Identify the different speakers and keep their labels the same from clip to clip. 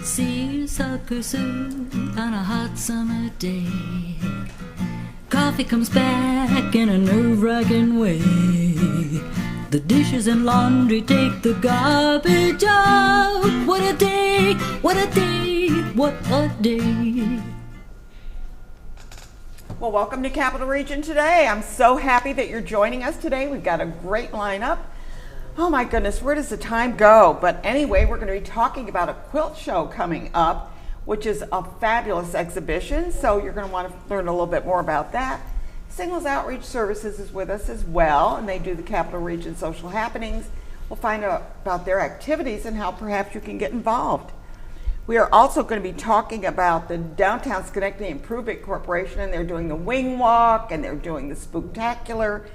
Speaker 1: See a sucker soon on a hot summer day. Coffee comes back in a nerve-wracking way. The dishes and laundry take the garbage out. What a day, what a day, what a day.
Speaker 2: Well, welcome to Capital Region today. I'm so happy that you're joining us today. We've got a great lineup. Oh my goodness, where does the time go? But anyway, we're going to be talking about a quilt show coming up, which is a fabulous exhibition. So you're going to want to learn a little bit more about that. Singles Outreach Services is with us as well, and they do the Capital Region social happenings. We'll find out about their activities and how perhaps you can get involved. We are also going to be talking about the Downtown Schenectady Improvement Corporation, and they're doing the Wing Walk, and they're doing the Spooktacular.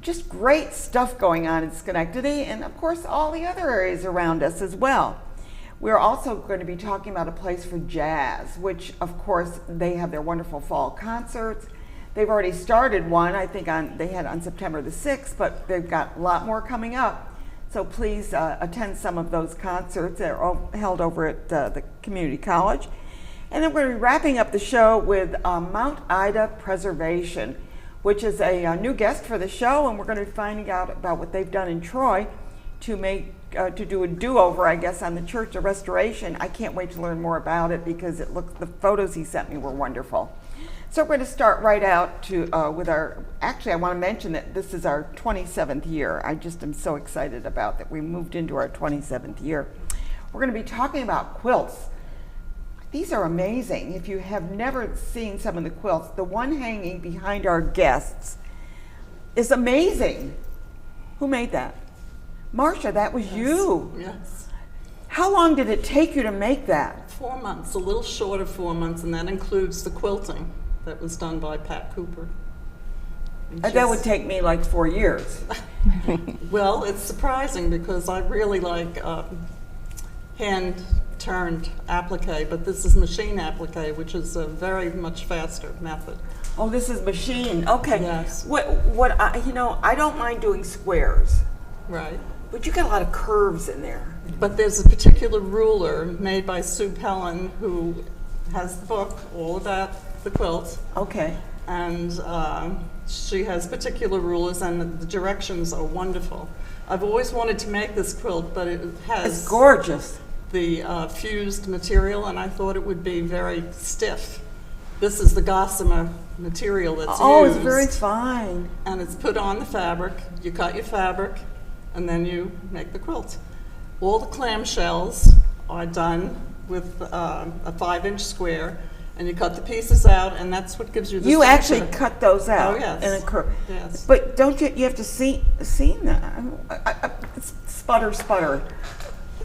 Speaker 2: Just great stuff going on in Schenectady, and of course all the other areas around us as well. We're also going to be talking about a place for jazz, which of course they have their wonderful fall concerts. They've already started one, I think they had on September the 6th, but they've got a lot more coming up. So please attend some of those concerts. They're all held over at the community college. And then we're going to be wrapping up the show with Mount Ida Preservation, which is a new guest for the show, and we're going to be finding out about what they've done in Troy to do a do-over, I guess, on the Church of Restoration. I can't wait to learn more about it because the photos he sent me were wonderful. So we're going to start right out with actually I want to mention that this is our 27th year. I just am so excited about that we moved into our 27th year. We're going to be talking about quilts. These are amazing. If you have never seen some of the quilts, the one hanging behind our guests is amazing. Who made that? Marcia, that was you.
Speaker 3: Yes.
Speaker 2: How long did it take you to make that?
Speaker 3: 4 months, a little short of 4 months, and that includes the quilting that was done by Pat Cooper.
Speaker 2: That would take me like 4 years.
Speaker 3: Well, it's surprising because I really like hand-turned applique, but this is machine applique, which is a very much faster method.
Speaker 2: Oh, this is machine. Okay.
Speaker 3: Yes.
Speaker 2: I don't mind doing squares,
Speaker 3: Right.
Speaker 2: but you got a lot of curves in there.
Speaker 3: But there's a particular ruler made by Sue Pellin, who has the book all about the quilt.
Speaker 2: Okay.
Speaker 3: And she has particular rulers, and the directions are wonderful. I've always wanted to make this quilt, but it has
Speaker 2: It's gorgeous.
Speaker 3: the fused material, and I thought it would be very stiff. This is the gossamer material that's
Speaker 2: Oh,
Speaker 3: used.
Speaker 2: it's very fine.
Speaker 3: And it's put on the fabric. You cut your fabric, and then you make the quilt. All the clamshells are done with a 5-inch square, and you cut the pieces out, and that's what gives you the
Speaker 2: You
Speaker 3: structure.
Speaker 2: actually cut those out.
Speaker 3: Oh, yes.
Speaker 2: In a curve.
Speaker 3: Yes.
Speaker 2: But don't you have to seam that? Sputter.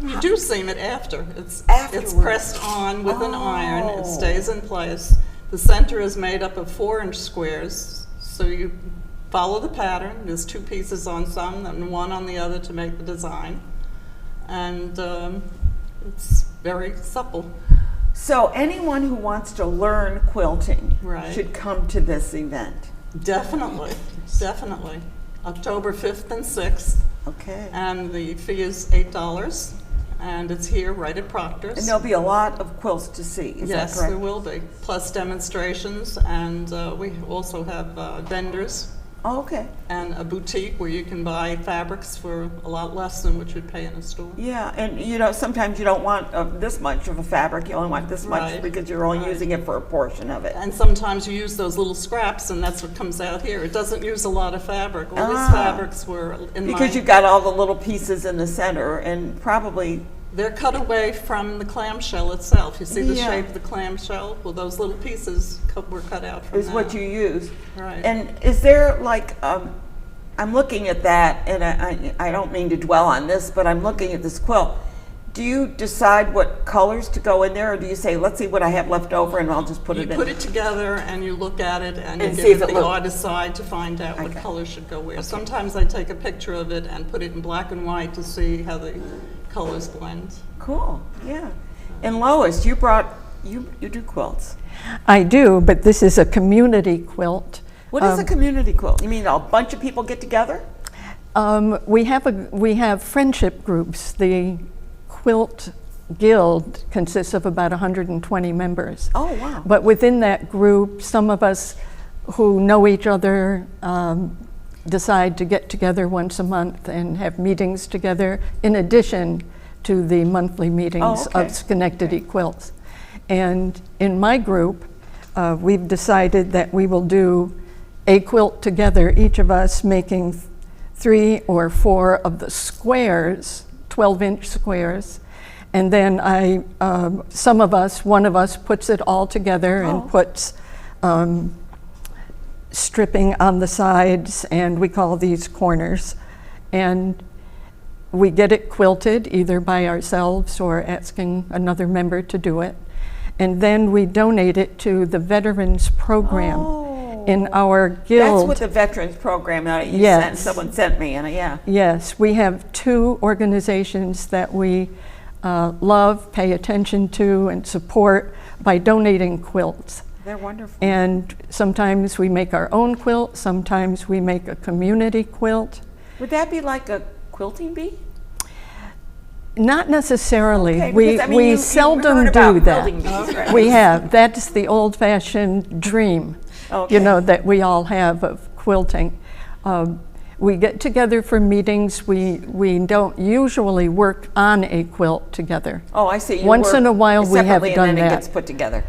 Speaker 3: You do seam it after. It's
Speaker 2: Afterwards.
Speaker 3: pressed on with an iron. It
Speaker 2: Oh.
Speaker 3: stays in place. The center is made up of 4-inch squares, so you follow the pattern. There's 2 pieces on some and 1 on the other to make the design. And it's very supple.
Speaker 2: So anyone who wants to learn quilting
Speaker 3: Right.
Speaker 2: should come to this event.
Speaker 3: Definitely, definitely. October 5th and 6th,
Speaker 2: Okay.
Speaker 3: and the fee is $8, and it's here right at Proctor's.
Speaker 2: And there'll be a lot of quilts to see. Is
Speaker 3: Yes,
Speaker 2: that correct?
Speaker 3: there will be, plus demonstrations, and we also have vendors
Speaker 2: Oh, okay.
Speaker 3: and a boutique where you can buy fabrics for a lot less than what you'd pay in a store.
Speaker 2: Yeah, and sometimes you don't want this much of a fabric. You only want this much
Speaker 3: Right.
Speaker 2: because you're only
Speaker 3: Right.
Speaker 2: using it for a portion of it.
Speaker 3: And sometimes you use those little scraps, and that's what comes out here. It doesn't use a lot of fabric. All these fabrics were in
Speaker 2: Because you've got all the little pieces in the center, and probably
Speaker 3: They're cut away from the clamshell itself. You see the
Speaker 2: Yeah.
Speaker 3: shape of the clamshell? Well, those little pieces were cut out from
Speaker 2: is
Speaker 3: that.
Speaker 2: what you use.
Speaker 3: Right.
Speaker 2: And is there like I'm looking at that, and I don't mean to dwell on this, but I'm looking at this quilt. Do you decide what colors to go in there, or do you say, let's see what I have left over and I'll just put
Speaker 3: You
Speaker 2: it in?
Speaker 3: put it together and you look at it and you
Speaker 2: And see
Speaker 3: give
Speaker 2: if
Speaker 3: it
Speaker 2: it
Speaker 3: the
Speaker 2: look-
Speaker 3: artist side to find out what
Speaker 2: Okay.
Speaker 3: color should go where. Sometimes I take a picture of it and put it in black and white to see how the colors blend.
Speaker 2: Cool, yeah. And Lois, you do quilts.
Speaker 4: I do, but this is a community quilt.
Speaker 2: What is a community quilt? You mean a bunch of people get together?
Speaker 4: We have friendship groups. The quilt guild consists of about 120 members.
Speaker 2: Oh, wow.
Speaker 4: But within that group, some of us who know each other decide to get together once a month and have meetings together in addition to the monthly meetings
Speaker 2: okay.
Speaker 4: of Schenectady Quilts. And in my group, we've decided that we will do a quilt together, each of us making 3 or 4 of the squares, 12-inch squares. And then some of us, one of us puts it all together and puts stripping on the sides, and we call these corners. And we get it quilted either by ourselves or asking another member to do it. And then we donate it to the Veterans Program in our guild.
Speaker 2: That's what the Veterans Program that you
Speaker 4: Yes.
Speaker 2: sent, someone sent me, and yeah.
Speaker 4: Yes, we have 2 organizations that we love, pay attention to, and support by donating quilts.
Speaker 2: They're wonderful.
Speaker 4: And sometimes we make our own quilt, sometimes we make a community quilt.
Speaker 2: Would that be like a quilting bee?
Speaker 4: Not necessarily.
Speaker 2: Okay,
Speaker 4: we
Speaker 2: because, I mean,
Speaker 4: we
Speaker 2: you
Speaker 4: seldom
Speaker 2: heard
Speaker 4: do
Speaker 2: about
Speaker 4: that.
Speaker 2: quilting bees, right?
Speaker 4: We have. That's the old-fashioned dream,
Speaker 2: Okay.
Speaker 4: you know, that we all have of quilting. We get together for meetings. We don't usually work on a quilt together.
Speaker 2: Oh, I see. You
Speaker 4: Once
Speaker 2: work
Speaker 4: in a while we have
Speaker 2: separately
Speaker 4: done
Speaker 2: and then
Speaker 4: that.
Speaker 2: it gets put together.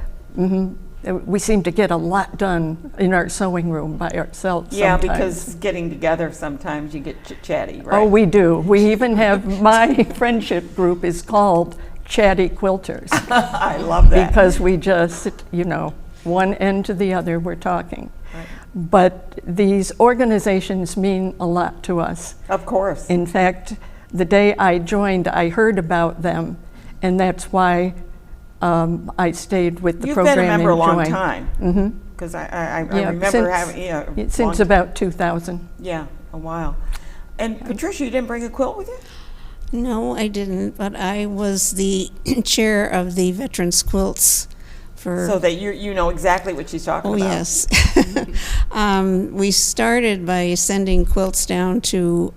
Speaker 4: We seem to get a lot done in our sewing room by ourselves
Speaker 2: Yeah,
Speaker 4: sometimes.
Speaker 2: because getting together sometimes you get chit-chatty, right?
Speaker 4: Oh, we do. We even have, my friendship group is called Chatty Quilters.
Speaker 2: I love that.
Speaker 4: Because we just, you know, one end to the other, we're talking.
Speaker 2: Right.
Speaker 4: But these organizations mean a lot to us.
Speaker 2: Of course.
Speaker 4: In fact, the day I joined, I heard about them, and that's why I stayed with the
Speaker 2: You've
Speaker 4: program
Speaker 2: been a member a
Speaker 4: and
Speaker 2: long
Speaker 4: joined.
Speaker 2: time.
Speaker 4: Mm-hmm.
Speaker 2: Because I
Speaker 4: Yeah,
Speaker 2: remember
Speaker 4: since-
Speaker 2: having, yeah.
Speaker 4: Since
Speaker 2: long-
Speaker 4: about 2000.
Speaker 2: Yeah, a while. And Patricia, you didn't bring a quilt with you?
Speaker 5: No, I didn't, but I was the chair of the Veterans Quilts for.
Speaker 2: So that you know exactly what she's talking
Speaker 5: Oh,
Speaker 2: about.
Speaker 5: yes. We started by sending quilts down to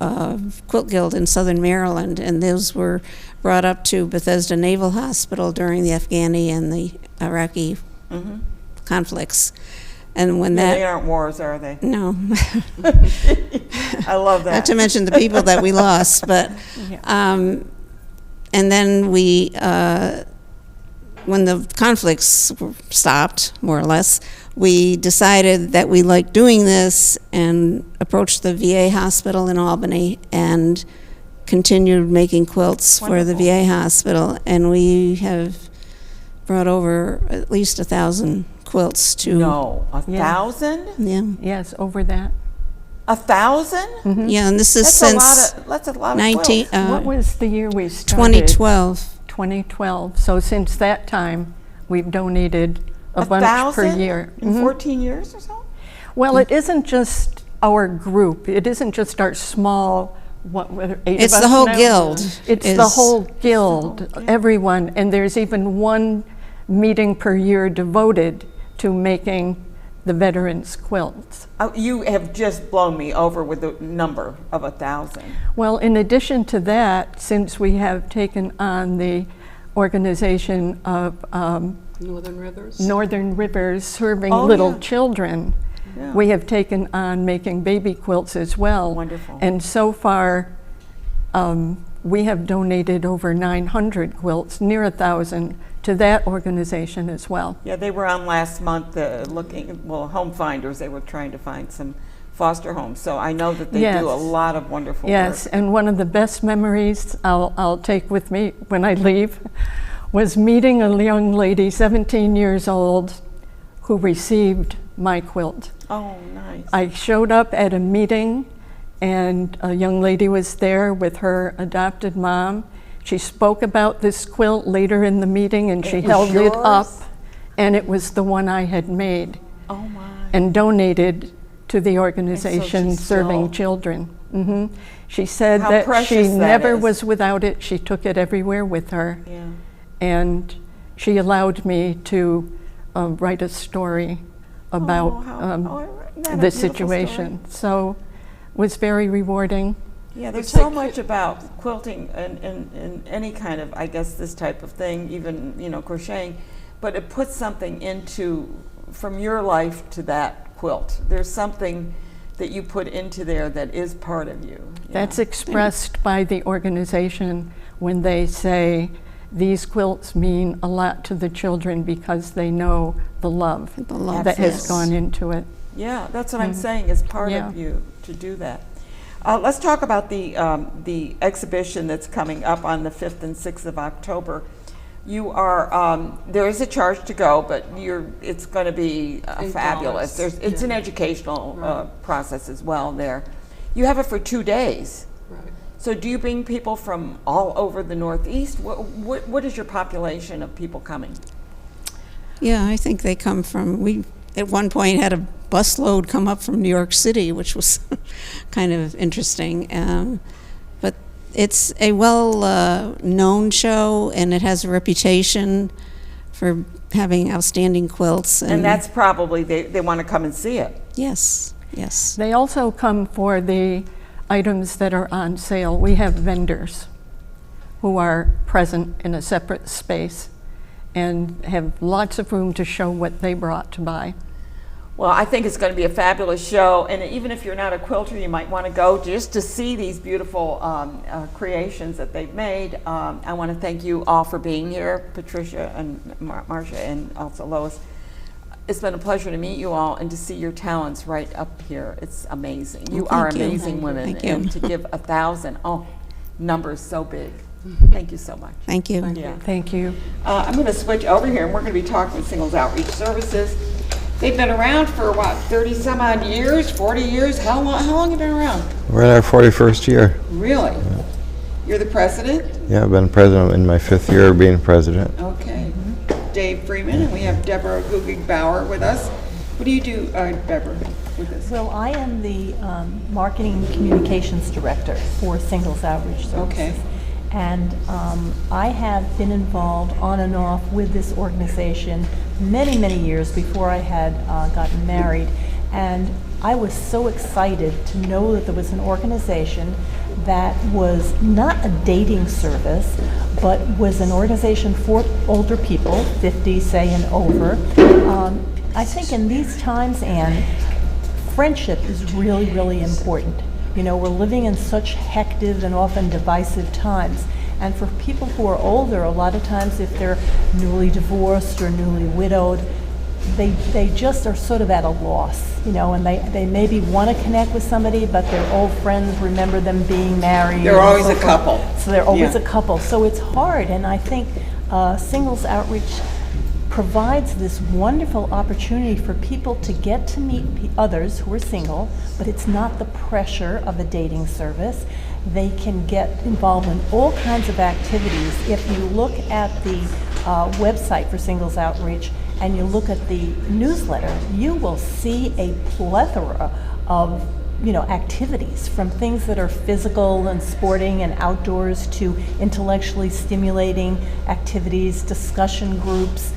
Speaker 5: Quilt Guild in Southern Maryland, and those were brought up to Bethesda Naval Hospital during the Afghani and the Iraqi conflicts. And when
Speaker 2: Yeah,
Speaker 5: that.
Speaker 2: they aren't wars, are they?
Speaker 5: No.
Speaker 2: I love that.
Speaker 5: Not to mention the people that we lost, but, and then we, when the conflicts stopped, more or less, we decided that we liked doing this and approached the VA hospital in Albany and continued making quilts for the
Speaker 2: Wonderful.
Speaker 5: VA hospital. And we have brought over at least 1,000 quilts to.
Speaker 2: No,
Speaker 4: Yeah.
Speaker 2: 1,000?
Speaker 5: Yeah.
Speaker 4: Yes, over that.
Speaker 2: 1,000?
Speaker 5: Yeah, and this is
Speaker 2: That's a lot
Speaker 5: since
Speaker 2: of. That's a lot of
Speaker 5: 19,
Speaker 2: quilts.
Speaker 4: What was the year we started?
Speaker 5: 2012.
Speaker 4: 2012. So since that time, we've donated a bunch per
Speaker 2: 1,000
Speaker 4: year.
Speaker 2: in
Speaker 4: Mhm.
Speaker 2: 14 years or so?
Speaker 4: Well, it isn't just our group. It isn't just our small, whether 8
Speaker 5: It's
Speaker 4: of us
Speaker 5: the whole
Speaker 4: now?
Speaker 5: guild.
Speaker 4: It's the
Speaker 5: is-
Speaker 4: whole guild, everyone. And there's even one meeting per year devoted to making the veterans' quilts.
Speaker 2: You have just blown me over with the number of 1,000.
Speaker 4: Well, in addition to that, since we have taken on the organization of
Speaker 3: Northern Rivers.
Speaker 4: Northern Rivers serving
Speaker 2: Oh,
Speaker 4: little
Speaker 2: yeah.
Speaker 4: children,
Speaker 2: Yeah.
Speaker 4: we have taken on making baby quilts as well.
Speaker 2: Wonderful.
Speaker 4: And so far, we have donated over 900 quilts, near 1,000, to that organization as well.
Speaker 2: Yeah, they were on last month looking, well, home finders, they were trying to find some foster homes. So I know that they
Speaker 4: Yes.
Speaker 2: do a lot of wonderful
Speaker 4: Yes,
Speaker 2: work.
Speaker 4: and one of the best memories I'll take with me when I leave was meeting a young lady, 17 years old, who received my quilt.
Speaker 2: Oh, nice.
Speaker 4: I showed up at a meeting, and a young lady was there with her adopted mom. She spoke about this quilt later in the meeting, and she
Speaker 2: It was
Speaker 4: held it up,
Speaker 2: yours?
Speaker 4: and it was the one I had made
Speaker 2: Oh, my.
Speaker 4: and donated to the organization
Speaker 2: she's
Speaker 4: serving
Speaker 2: still-
Speaker 4: children. She said
Speaker 2: How
Speaker 4: that
Speaker 2: precious
Speaker 4: she
Speaker 2: that
Speaker 4: never
Speaker 2: is.
Speaker 4: was without it. She took it everywhere with her,
Speaker 2: Yeah.
Speaker 4: and she allowed me to write a story about
Speaker 2: Oh, isn't that a
Speaker 4: the
Speaker 2: beautiful
Speaker 4: situation. So it was very rewarding.
Speaker 2: Yeah, there's
Speaker 3: take
Speaker 2: so much about quilting and any kind of, I guess, this type of thing, even, crocheting, but it puts something into, from your life to that quilt. There's something that you put into there that is part of you.
Speaker 4: That's expressed by the organization when they say these quilts mean a lot to the children because they know the love,
Speaker 5: love,
Speaker 4: that has
Speaker 5: yes.
Speaker 4: gone into it.
Speaker 2: Yeah, that's what I'm saying, is part
Speaker 4: Yeah.
Speaker 2: of you to do that. Let's talk about the exhibition that's coming up on the 5th and 6th of October. You are, there is a charge to go, but it's going to be fabulous. It's an educational process as well there. You have it for 2 days.
Speaker 3: Right.
Speaker 2: So do you bring people from all over the Northeast? What is your population of people coming?
Speaker 5: Yeah, I think they come from, we at one point had a busload come up from New York City, which was kind of interesting. But it's a well-known show, and it has a reputation for having outstanding quilts.
Speaker 2: And that's probably, they want to come and see it.
Speaker 5: Yes, yes.
Speaker 4: They also come for the items that are on sale. We have vendors who are present in a separate space and have lots of room to show what they brought to buy.
Speaker 2: Well, I think it's going to be a fabulous show, and even if you're not a quilter, you might want to go just to see these beautiful creations that they've made. I want to thank you all for being here, Patricia and Marcia, and also Lois. It's been a pleasure to meet you all and to see your talents right up here. It's amazing. You are
Speaker 5: thank you.
Speaker 2: amazing women,
Speaker 5: Thank you.
Speaker 2: and to give 1,000, numbers so big. Thank you so much.
Speaker 5: Thank you.
Speaker 2: Yeah.
Speaker 4: Thank you.
Speaker 2: I'm going to switch over here, and we're going to be talking with Singles Outreach Services. They've been around for, 30 some odd years, 40 years? How long have you been around?
Speaker 6: We're in our 41st year.
Speaker 2: Really? You're the president?
Speaker 6: Yeah, I've been president in my 5th year of being president.
Speaker 2: Okay. Dave Freeman, and we have Deborah Gugig-Bauer with us. What do you do, Deborah, with us?
Speaker 7: Well, I am the Marketing Communications Director for Singles Outreach Services.
Speaker 2: Okay.
Speaker 7: And I have been involved on and off with this organization many, many years before I had gotten married. And I was so excited to know that there was an organization that was not a dating service, but was an organization for older people, 50, say, and over. I think in these times, Anne, friendship is really, really important. You know, we're living in such hectic and often divisive times. And for people who are older, a lot of times if they're newly divorced or newly widowed, they just are sort of at a loss, you know, and they maybe want to connect with somebody, but their old friends remember them being married.
Speaker 2: They're
Speaker 7: and
Speaker 2: always
Speaker 7: so
Speaker 2: a
Speaker 7: forth.
Speaker 2: couple.
Speaker 7: So they're always
Speaker 2: Yeah.
Speaker 7: a couple. So it's hard, and I think Singles Outreach provides this wonderful opportunity for people to get to meet others who are single, but it's not the pressure of a dating service. They can get involved in all kinds of activities. If you look at the website for Singles Outreach and you look at the newsletter, you will see a plethora of activities, from things that are physical and sporting and outdoors to intellectually stimulating activities, discussion groups,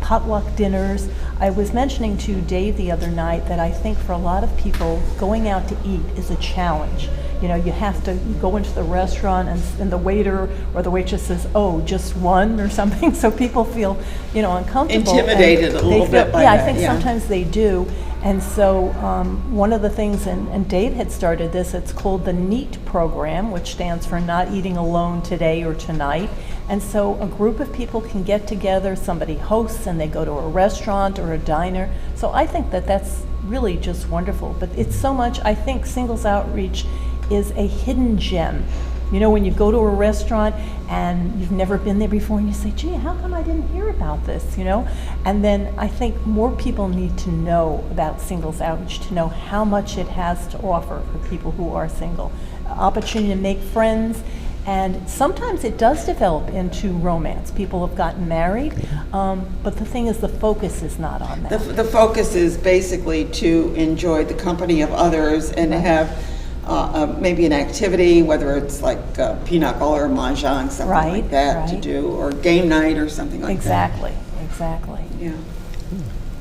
Speaker 7: potluck dinners. I was mentioning to Dave the other night that I think for a lot of people, going out to eat is a challenge. You know, you have to go into the restaurant and the waiter or the waitress says, "Oh, just one," or something, so people feel, uncomfortable.
Speaker 2: Intimidated
Speaker 7: and
Speaker 2: a little
Speaker 7: they feel-
Speaker 2: bit by
Speaker 7: yeah,
Speaker 2: that,
Speaker 7: I think
Speaker 2: yeah.
Speaker 7: sometimes they do. And so one of the things, and Dave had started this, it's called the NEAT program, which stands for Not Eating Alone Today or Tonight. And so a group of people can get together, somebody hosts, and they go to a restaurant or a diner. So I think that that's really just wonderful. But it's so much, I think Singles Outreach is a hidden gem. You know, when you go to a restaurant and you've never been there before and you say, "Gee, how come I didn't hear about this?" And then I think more people need to know about Singles Outreach, to know how much it has to offer for people who are single. Opportunity to make friends, and sometimes it does develop into romance. People have gotten married, but the thing is, the focus is not on that.
Speaker 2: The focus is basically to enjoy the company of others and have maybe an activity, whether it's like pinochle or mahjong, something like
Speaker 7: Right,
Speaker 2: that to
Speaker 7: right.
Speaker 2: do, or game night or something like
Speaker 7: Exactly.
Speaker 2: that. Yeah.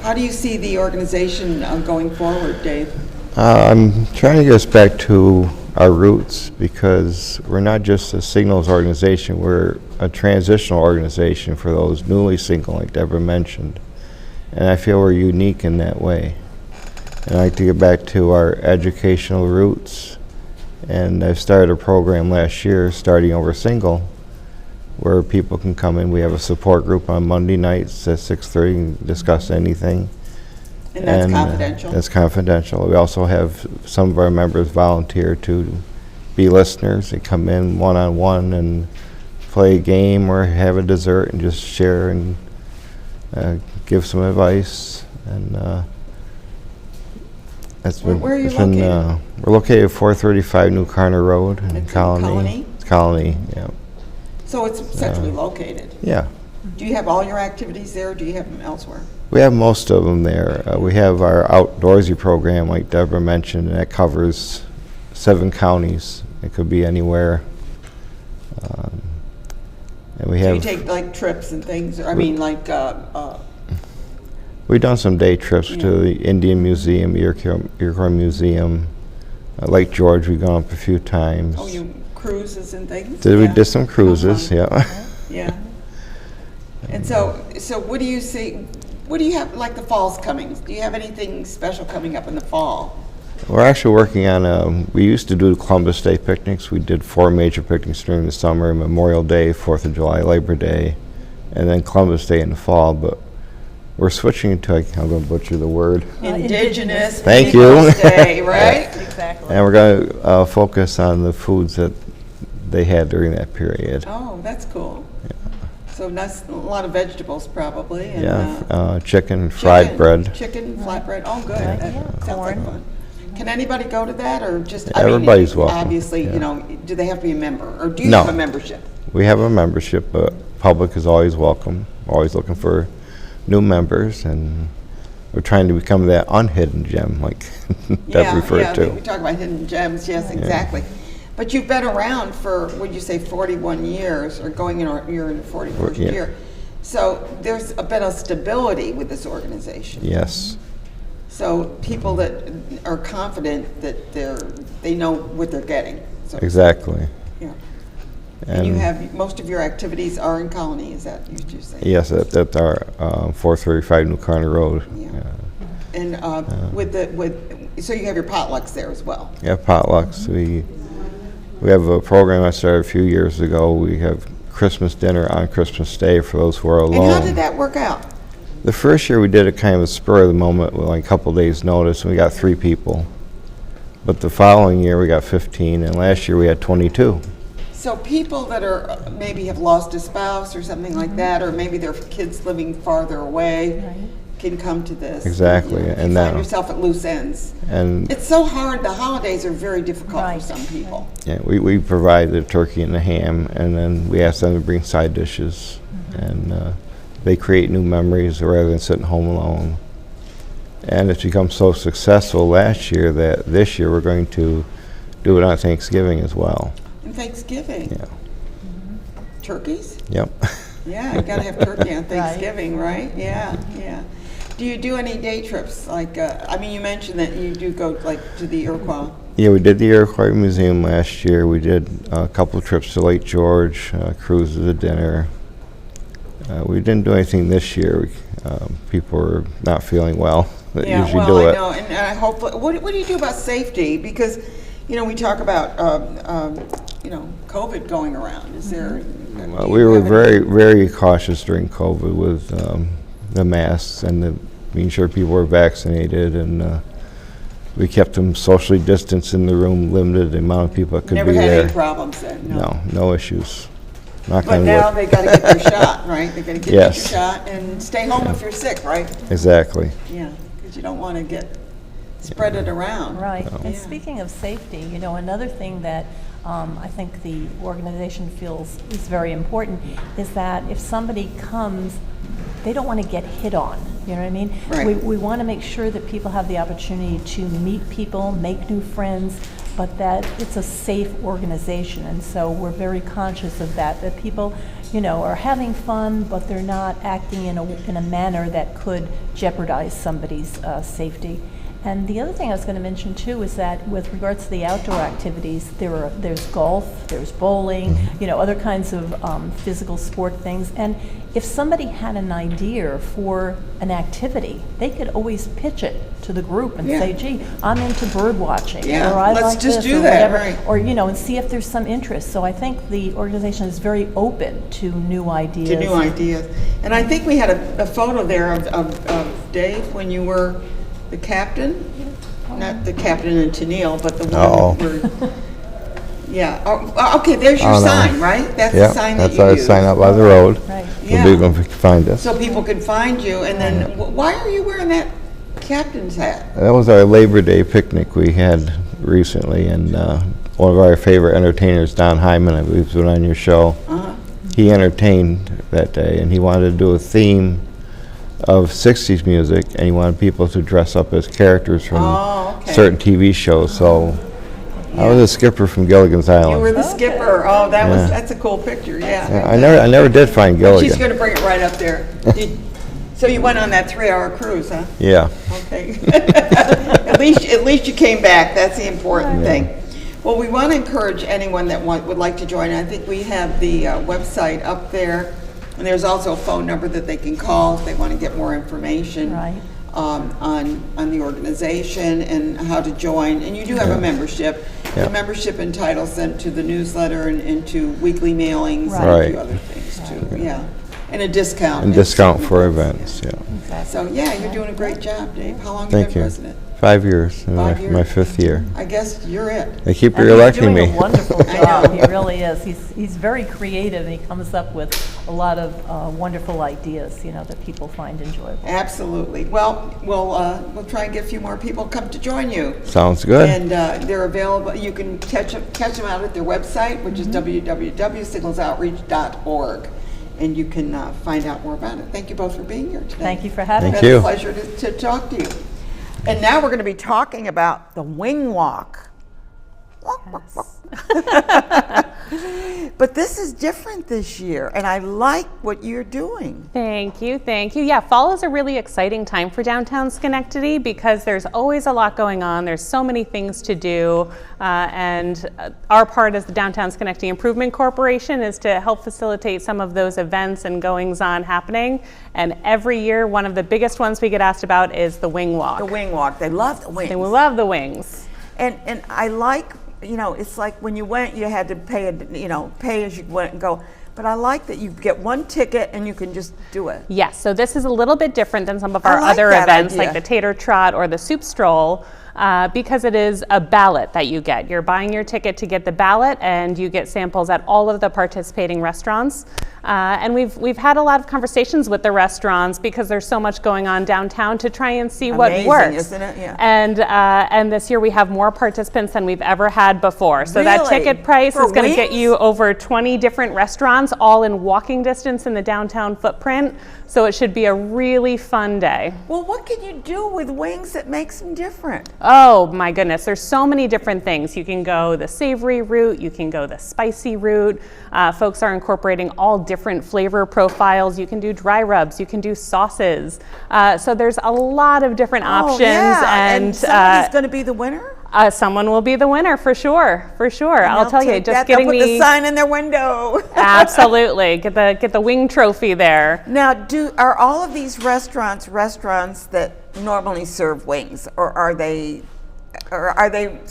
Speaker 2: How do you see the organization going forward, Dave?
Speaker 6: I'm trying to get us back to our roots, because we're not just a singles organization, we're a transitional organization for those newly single, like Deborah mentioned. And I feel we're unique in that way. And I like to get back to our educational roots. And I started a program last year, Starting Over Single, where people can come in. We have a support group on Monday nights at 6:30 and discuss anything.
Speaker 2: And that's confidential?
Speaker 6: That's confidential. We also have some of our members volunteer to be listeners. They come in one-on-one and play a game or have a dessert and just share and give some advice. And that's been.
Speaker 2: Where are you
Speaker 6: it's been,
Speaker 2: located?
Speaker 6: we're located at 435 New Carner Road in
Speaker 2: It's in
Speaker 6: Colony.
Speaker 2: Colony?
Speaker 6: It's Colony, yeah.
Speaker 2: So it's centrally located.
Speaker 6: Yeah.
Speaker 2: Do you have all your activities there, or do you have them elsewhere?
Speaker 6: We have most of them there. We have our outdoorsy program, like Deborah mentioned, and that covers 7 counties. It could be anywhere. And we
Speaker 2: Do
Speaker 6: have.
Speaker 2: you take like trips and things, or, I mean, like,
Speaker 6: We've done some day trips
Speaker 2: Yeah.
Speaker 6: to the Indian Museum, Iroquois Museum, Lake George. We've gone up a few times.
Speaker 2: oh, you cruises and things?
Speaker 6: We
Speaker 2: Yeah.
Speaker 6: did some cruises,
Speaker 2: How fun.
Speaker 6: yeah.
Speaker 2: Yeah. And so what do you see, what do you have, like the fall's coming? Do you have anything special coming up in the fall?
Speaker 6: We're actually working on, we used to do Columbus Day picnics. We did 4 major picnics during the summer: Memorial Day, 4th of July, Labor Day, and then Columbus Day in the fall. But we're switching to, I'm going to butcher the word,
Speaker 2: Indigenous
Speaker 6: Thank
Speaker 2: Peoples
Speaker 6: you.
Speaker 2: Day, right?
Speaker 7: Exactly.
Speaker 6: and we're going to focus on the foods that they had during that period.
Speaker 2: Oh, that's cool. So nice, a lot of vegetables probably. And,
Speaker 6: Yeah, chicken, fried bread.
Speaker 2: Chicken, flatbread, oh, good.
Speaker 7: Right,
Speaker 2: That
Speaker 7: yeah.
Speaker 2: sounds like
Speaker 7: Corn.
Speaker 2: fun. Can anybody go to that, or just,
Speaker 6: Everybody's welcome,
Speaker 2: obviously,
Speaker 6: yeah.
Speaker 2: you know, do they have to be a member, or do you
Speaker 6: No.
Speaker 2: have a membership?
Speaker 6: We have a membership, but public is always welcome. We're always looking for new members, and we're trying to become that unhidden gem, like Deb referred
Speaker 2: We
Speaker 6: to.
Speaker 2: talk about hidden gems, yes, exactly. But you've been around for, would you say, 41 years, or going in, you're in your 41st
Speaker 6: Yeah.
Speaker 2: year. So there's a bit of stability with this organization.
Speaker 6: Yes,
Speaker 2: So people that are confident that they know what they're getting. So,
Speaker 6: exactly.
Speaker 2: yeah. And you have, most of your activities are in Colony, is that you just say?
Speaker 6: Yes, that's our 435 New Carner Road.
Speaker 2: Yeah. And so you have your potlucks there as well?
Speaker 6: Yeah, potlucks. We have a program I started a few years ago. We have Christmas dinner on Christmas Day for those who are alone.
Speaker 2: And how did that work out?
Speaker 6: The first year we did it kind of a spur of the moment with like a couple days notice, and we got 3 people. But the following year we got 15, and last year we had 22.
Speaker 2: So people that are, maybe have lost a spouse or something like that, or maybe their kids living farther away, can come to this.
Speaker 6: Exactly,
Speaker 2: You
Speaker 6: and
Speaker 2: find
Speaker 6: now-
Speaker 2: yourself at loose ends.
Speaker 6: And
Speaker 2: It's so hard, the holidays are very difficult for
Speaker 7: Right.
Speaker 2: some people.
Speaker 6: yeah, we provide the turkey and the ham, and then we ask them to bring side dishes, and they create new memories rather than sitting home alone. And it's become so successful last year that this year we're going to do it on Thanksgiving as well.
Speaker 2: And Thanksgiving.
Speaker 6: Yeah.
Speaker 2: Turkeys?
Speaker 6: Yep.
Speaker 2: Yeah, you gotta have turkey on Thanksgiving, right? Yeah, yeah. Do you do any day trips? Like, I mean, you mentioned that you do go like to the Iroquois.
Speaker 6: Yeah, we did the Iroquois Museum last year. We did a couple of trips to Lake George, cruises, a dinner. We didn't do anything this year. People were not feeling well that
Speaker 2: Yeah,
Speaker 6: usually
Speaker 2: well,
Speaker 6: do
Speaker 2: I
Speaker 6: it.
Speaker 2: know, and I hope. What do you do about safety? Because, you know, we talk about, you know, COVID going around. Is there? do
Speaker 6: We
Speaker 2: you
Speaker 6: were
Speaker 2: have any-
Speaker 6: very, very cautious during COVID with the masks and being sure people were vaccinated, and we kept them socially distanced in the room, limited the amount of people that could
Speaker 2: Never
Speaker 6: be
Speaker 2: had
Speaker 6: there.
Speaker 2: any problems then.
Speaker 6: No issues. Knock
Speaker 2: But
Speaker 6: on
Speaker 2: now
Speaker 6: wood.
Speaker 2: they got to get their shot, right? They got to get
Speaker 6: Yes.
Speaker 2: their shot and stay home if you're sick, right?
Speaker 6: Exactly.
Speaker 2: Yeah, because you don't want to spread it around.
Speaker 7: Right. And
Speaker 2: Yeah.
Speaker 7: speaking of safety, you know, another thing that I think the organization feels is very important is that if somebody comes, they don't want to get hit on. You know what I mean?
Speaker 2: Right.
Speaker 7: We want to make sure that people have the opportunity to meet people, make new friends, but that it's a safe organization. And so we're very conscious of that people, you know, are having fun, but they're not acting in a manner that could jeopardize somebody's safety. And the other thing I was going to mention too is that with regards to the outdoor activities, there's golf, there's bowling, other kinds of physical sport things. And if somebody had an idea for an activity, they could always pitch it to the group and say, "Gee, I'm into bird watching,"
Speaker 2: Yeah,
Speaker 7: or "I
Speaker 2: let's
Speaker 7: like
Speaker 2: just
Speaker 7: this,"
Speaker 2: do
Speaker 7: or
Speaker 2: that,
Speaker 7: whatever,
Speaker 2: right.
Speaker 7: or and see if there's some interest. So I think the organization is very open to new ideas.
Speaker 2: To new ideas. And I think we had a photo there of Dave when you were the captain. Not the captain in Tennille, but the one where, yeah. Oh, okay, there's your
Speaker 6: Oh, no.
Speaker 2: sign, right? That's
Speaker 6: Yeah,
Speaker 2: the sign that
Speaker 6: that's
Speaker 2: you
Speaker 6: our
Speaker 2: use.
Speaker 6: sign up by the road.
Speaker 7: Right.
Speaker 2: Yeah.
Speaker 6: So people can find us.
Speaker 2: So people can find you, and then, why are you wearing that captain's hat?
Speaker 6: That was our Labor Day picnic we had recently, and one of our favorite entertainers, Don Hyman, I believe, has been on your show. He entertained that day, and he wanted to do a theme of 60s music, and he wanted people to dress up as characters from
Speaker 2: Oh, okay.
Speaker 6: certain TV shows. So I was a skipper from Gilligan's
Speaker 2: You
Speaker 6: Island.
Speaker 2: were the skipper. Oh,
Speaker 6: Yeah.
Speaker 2: that's a cool picture, yeah.
Speaker 6: Yeah, I never did find
Speaker 2: She's
Speaker 6: Gilligan.
Speaker 2: going to bring it right up there. So you went on that 3-hour cruise, huh?
Speaker 6: Yeah.
Speaker 2: Okay. At least you came back. That's the important thing. Well, we want to encourage anyone that would like to join. I think we have the website up there, and there's also a phone number that they can call if they want to get more information
Speaker 7: Right.
Speaker 2: on the organization and how to join. And you do have a membership.
Speaker 6: Yeah.
Speaker 2: The membership entitles them to the newsletter and to weekly mailings and a
Speaker 6: Right.
Speaker 2: few other things too. Yeah, and a discount.
Speaker 6: And discount for events, yeah.
Speaker 2: So yeah, you're doing a great job, Dave. How long have
Speaker 6: Thank
Speaker 2: you been
Speaker 6: you.
Speaker 2: president?
Speaker 6: 5 years, in
Speaker 2: 5 years.
Speaker 6: my 5th year.
Speaker 2: I guess you're it.
Speaker 6: They keep
Speaker 7: And
Speaker 6: re-electing
Speaker 7: he's
Speaker 6: me.
Speaker 7: doing a wonderful
Speaker 2: I know.
Speaker 7: job. He really is. He's very creative, and he comes up with a lot of wonderful ideas, that people find enjoyable.
Speaker 2: Absolutely. Well, we'll try and get a few more people come to join you.
Speaker 6: Sounds good.
Speaker 2: And they're available. You can catch them out at their website, which is www.signalsoutreach.org, and you can find out more about it. Thank you both for being here today.
Speaker 7: Thank you for having
Speaker 6: Thank
Speaker 7: us.
Speaker 2: It's been
Speaker 6: you.
Speaker 2: a pleasure to talk to you. And now we're going to be talking about the wing walk. But this is different this year, and I like what you're doing.
Speaker 8: Thank you, thank you. Yeah, fall is a really exciting time for downtown Schenectady because there's always a lot going on. There's so many things to do, and our part as the Downtown Schenectady Improvement Corporation is to help facilitate some of those events and goings-on happening. And every year, one of the biggest ones we get asked about is the Wing Walk.
Speaker 2: The wing walk. They love the wings.
Speaker 8: And we love the wings.
Speaker 2: And I like, it's like when you went, you had to pay as you went and go. But I like that you get one ticket and you can just do it.
Speaker 8: Yes, so this is a little bit different than some of
Speaker 2: I
Speaker 8: our
Speaker 2: like
Speaker 8: other
Speaker 2: that
Speaker 8: events
Speaker 2: idea.
Speaker 8: like the Tater Trot or the Soup Stroll because it is a ballot that you get. You're buying your ticket to get the ballot and you get samples at all of the participating restaurants. And we've had a lot of conversations with the restaurants because there's so much going on downtown to try and see what
Speaker 2: Amazing,
Speaker 8: works.
Speaker 2: isn't it? Yeah.
Speaker 8: And this year we have more participants than we've ever had before. So that
Speaker 2: Really?
Speaker 8: ticket price
Speaker 2: For
Speaker 8: is going to get
Speaker 2: wings?
Speaker 8: you over 20 different restaurants, all in walking distance in the downtown footprint. So it should be a really fun day.
Speaker 2: Well, what can you do with wings that makes them different?
Speaker 8: Oh my goodness, there's so many different things. You can go the savory route, you can go the spicy route. Folks are incorporating all different flavor profiles. You can do dry rubs, you can do sauces. So there's a lot of different options.
Speaker 2: Oh, yeah. And somebody's going to be the winner?
Speaker 8: Someone will be the winner for sure, for sure.
Speaker 2: And
Speaker 8: I'll
Speaker 2: they'll
Speaker 8: tell you,
Speaker 2: take
Speaker 8: just
Speaker 2: that,
Speaker 8: getting
Speaker 2: they'll put the sign in their window.
Speaker 8: absolutely get the wing trophy there.
Speaker 2: Now, are all of these restaurants that normally serve wings, or are they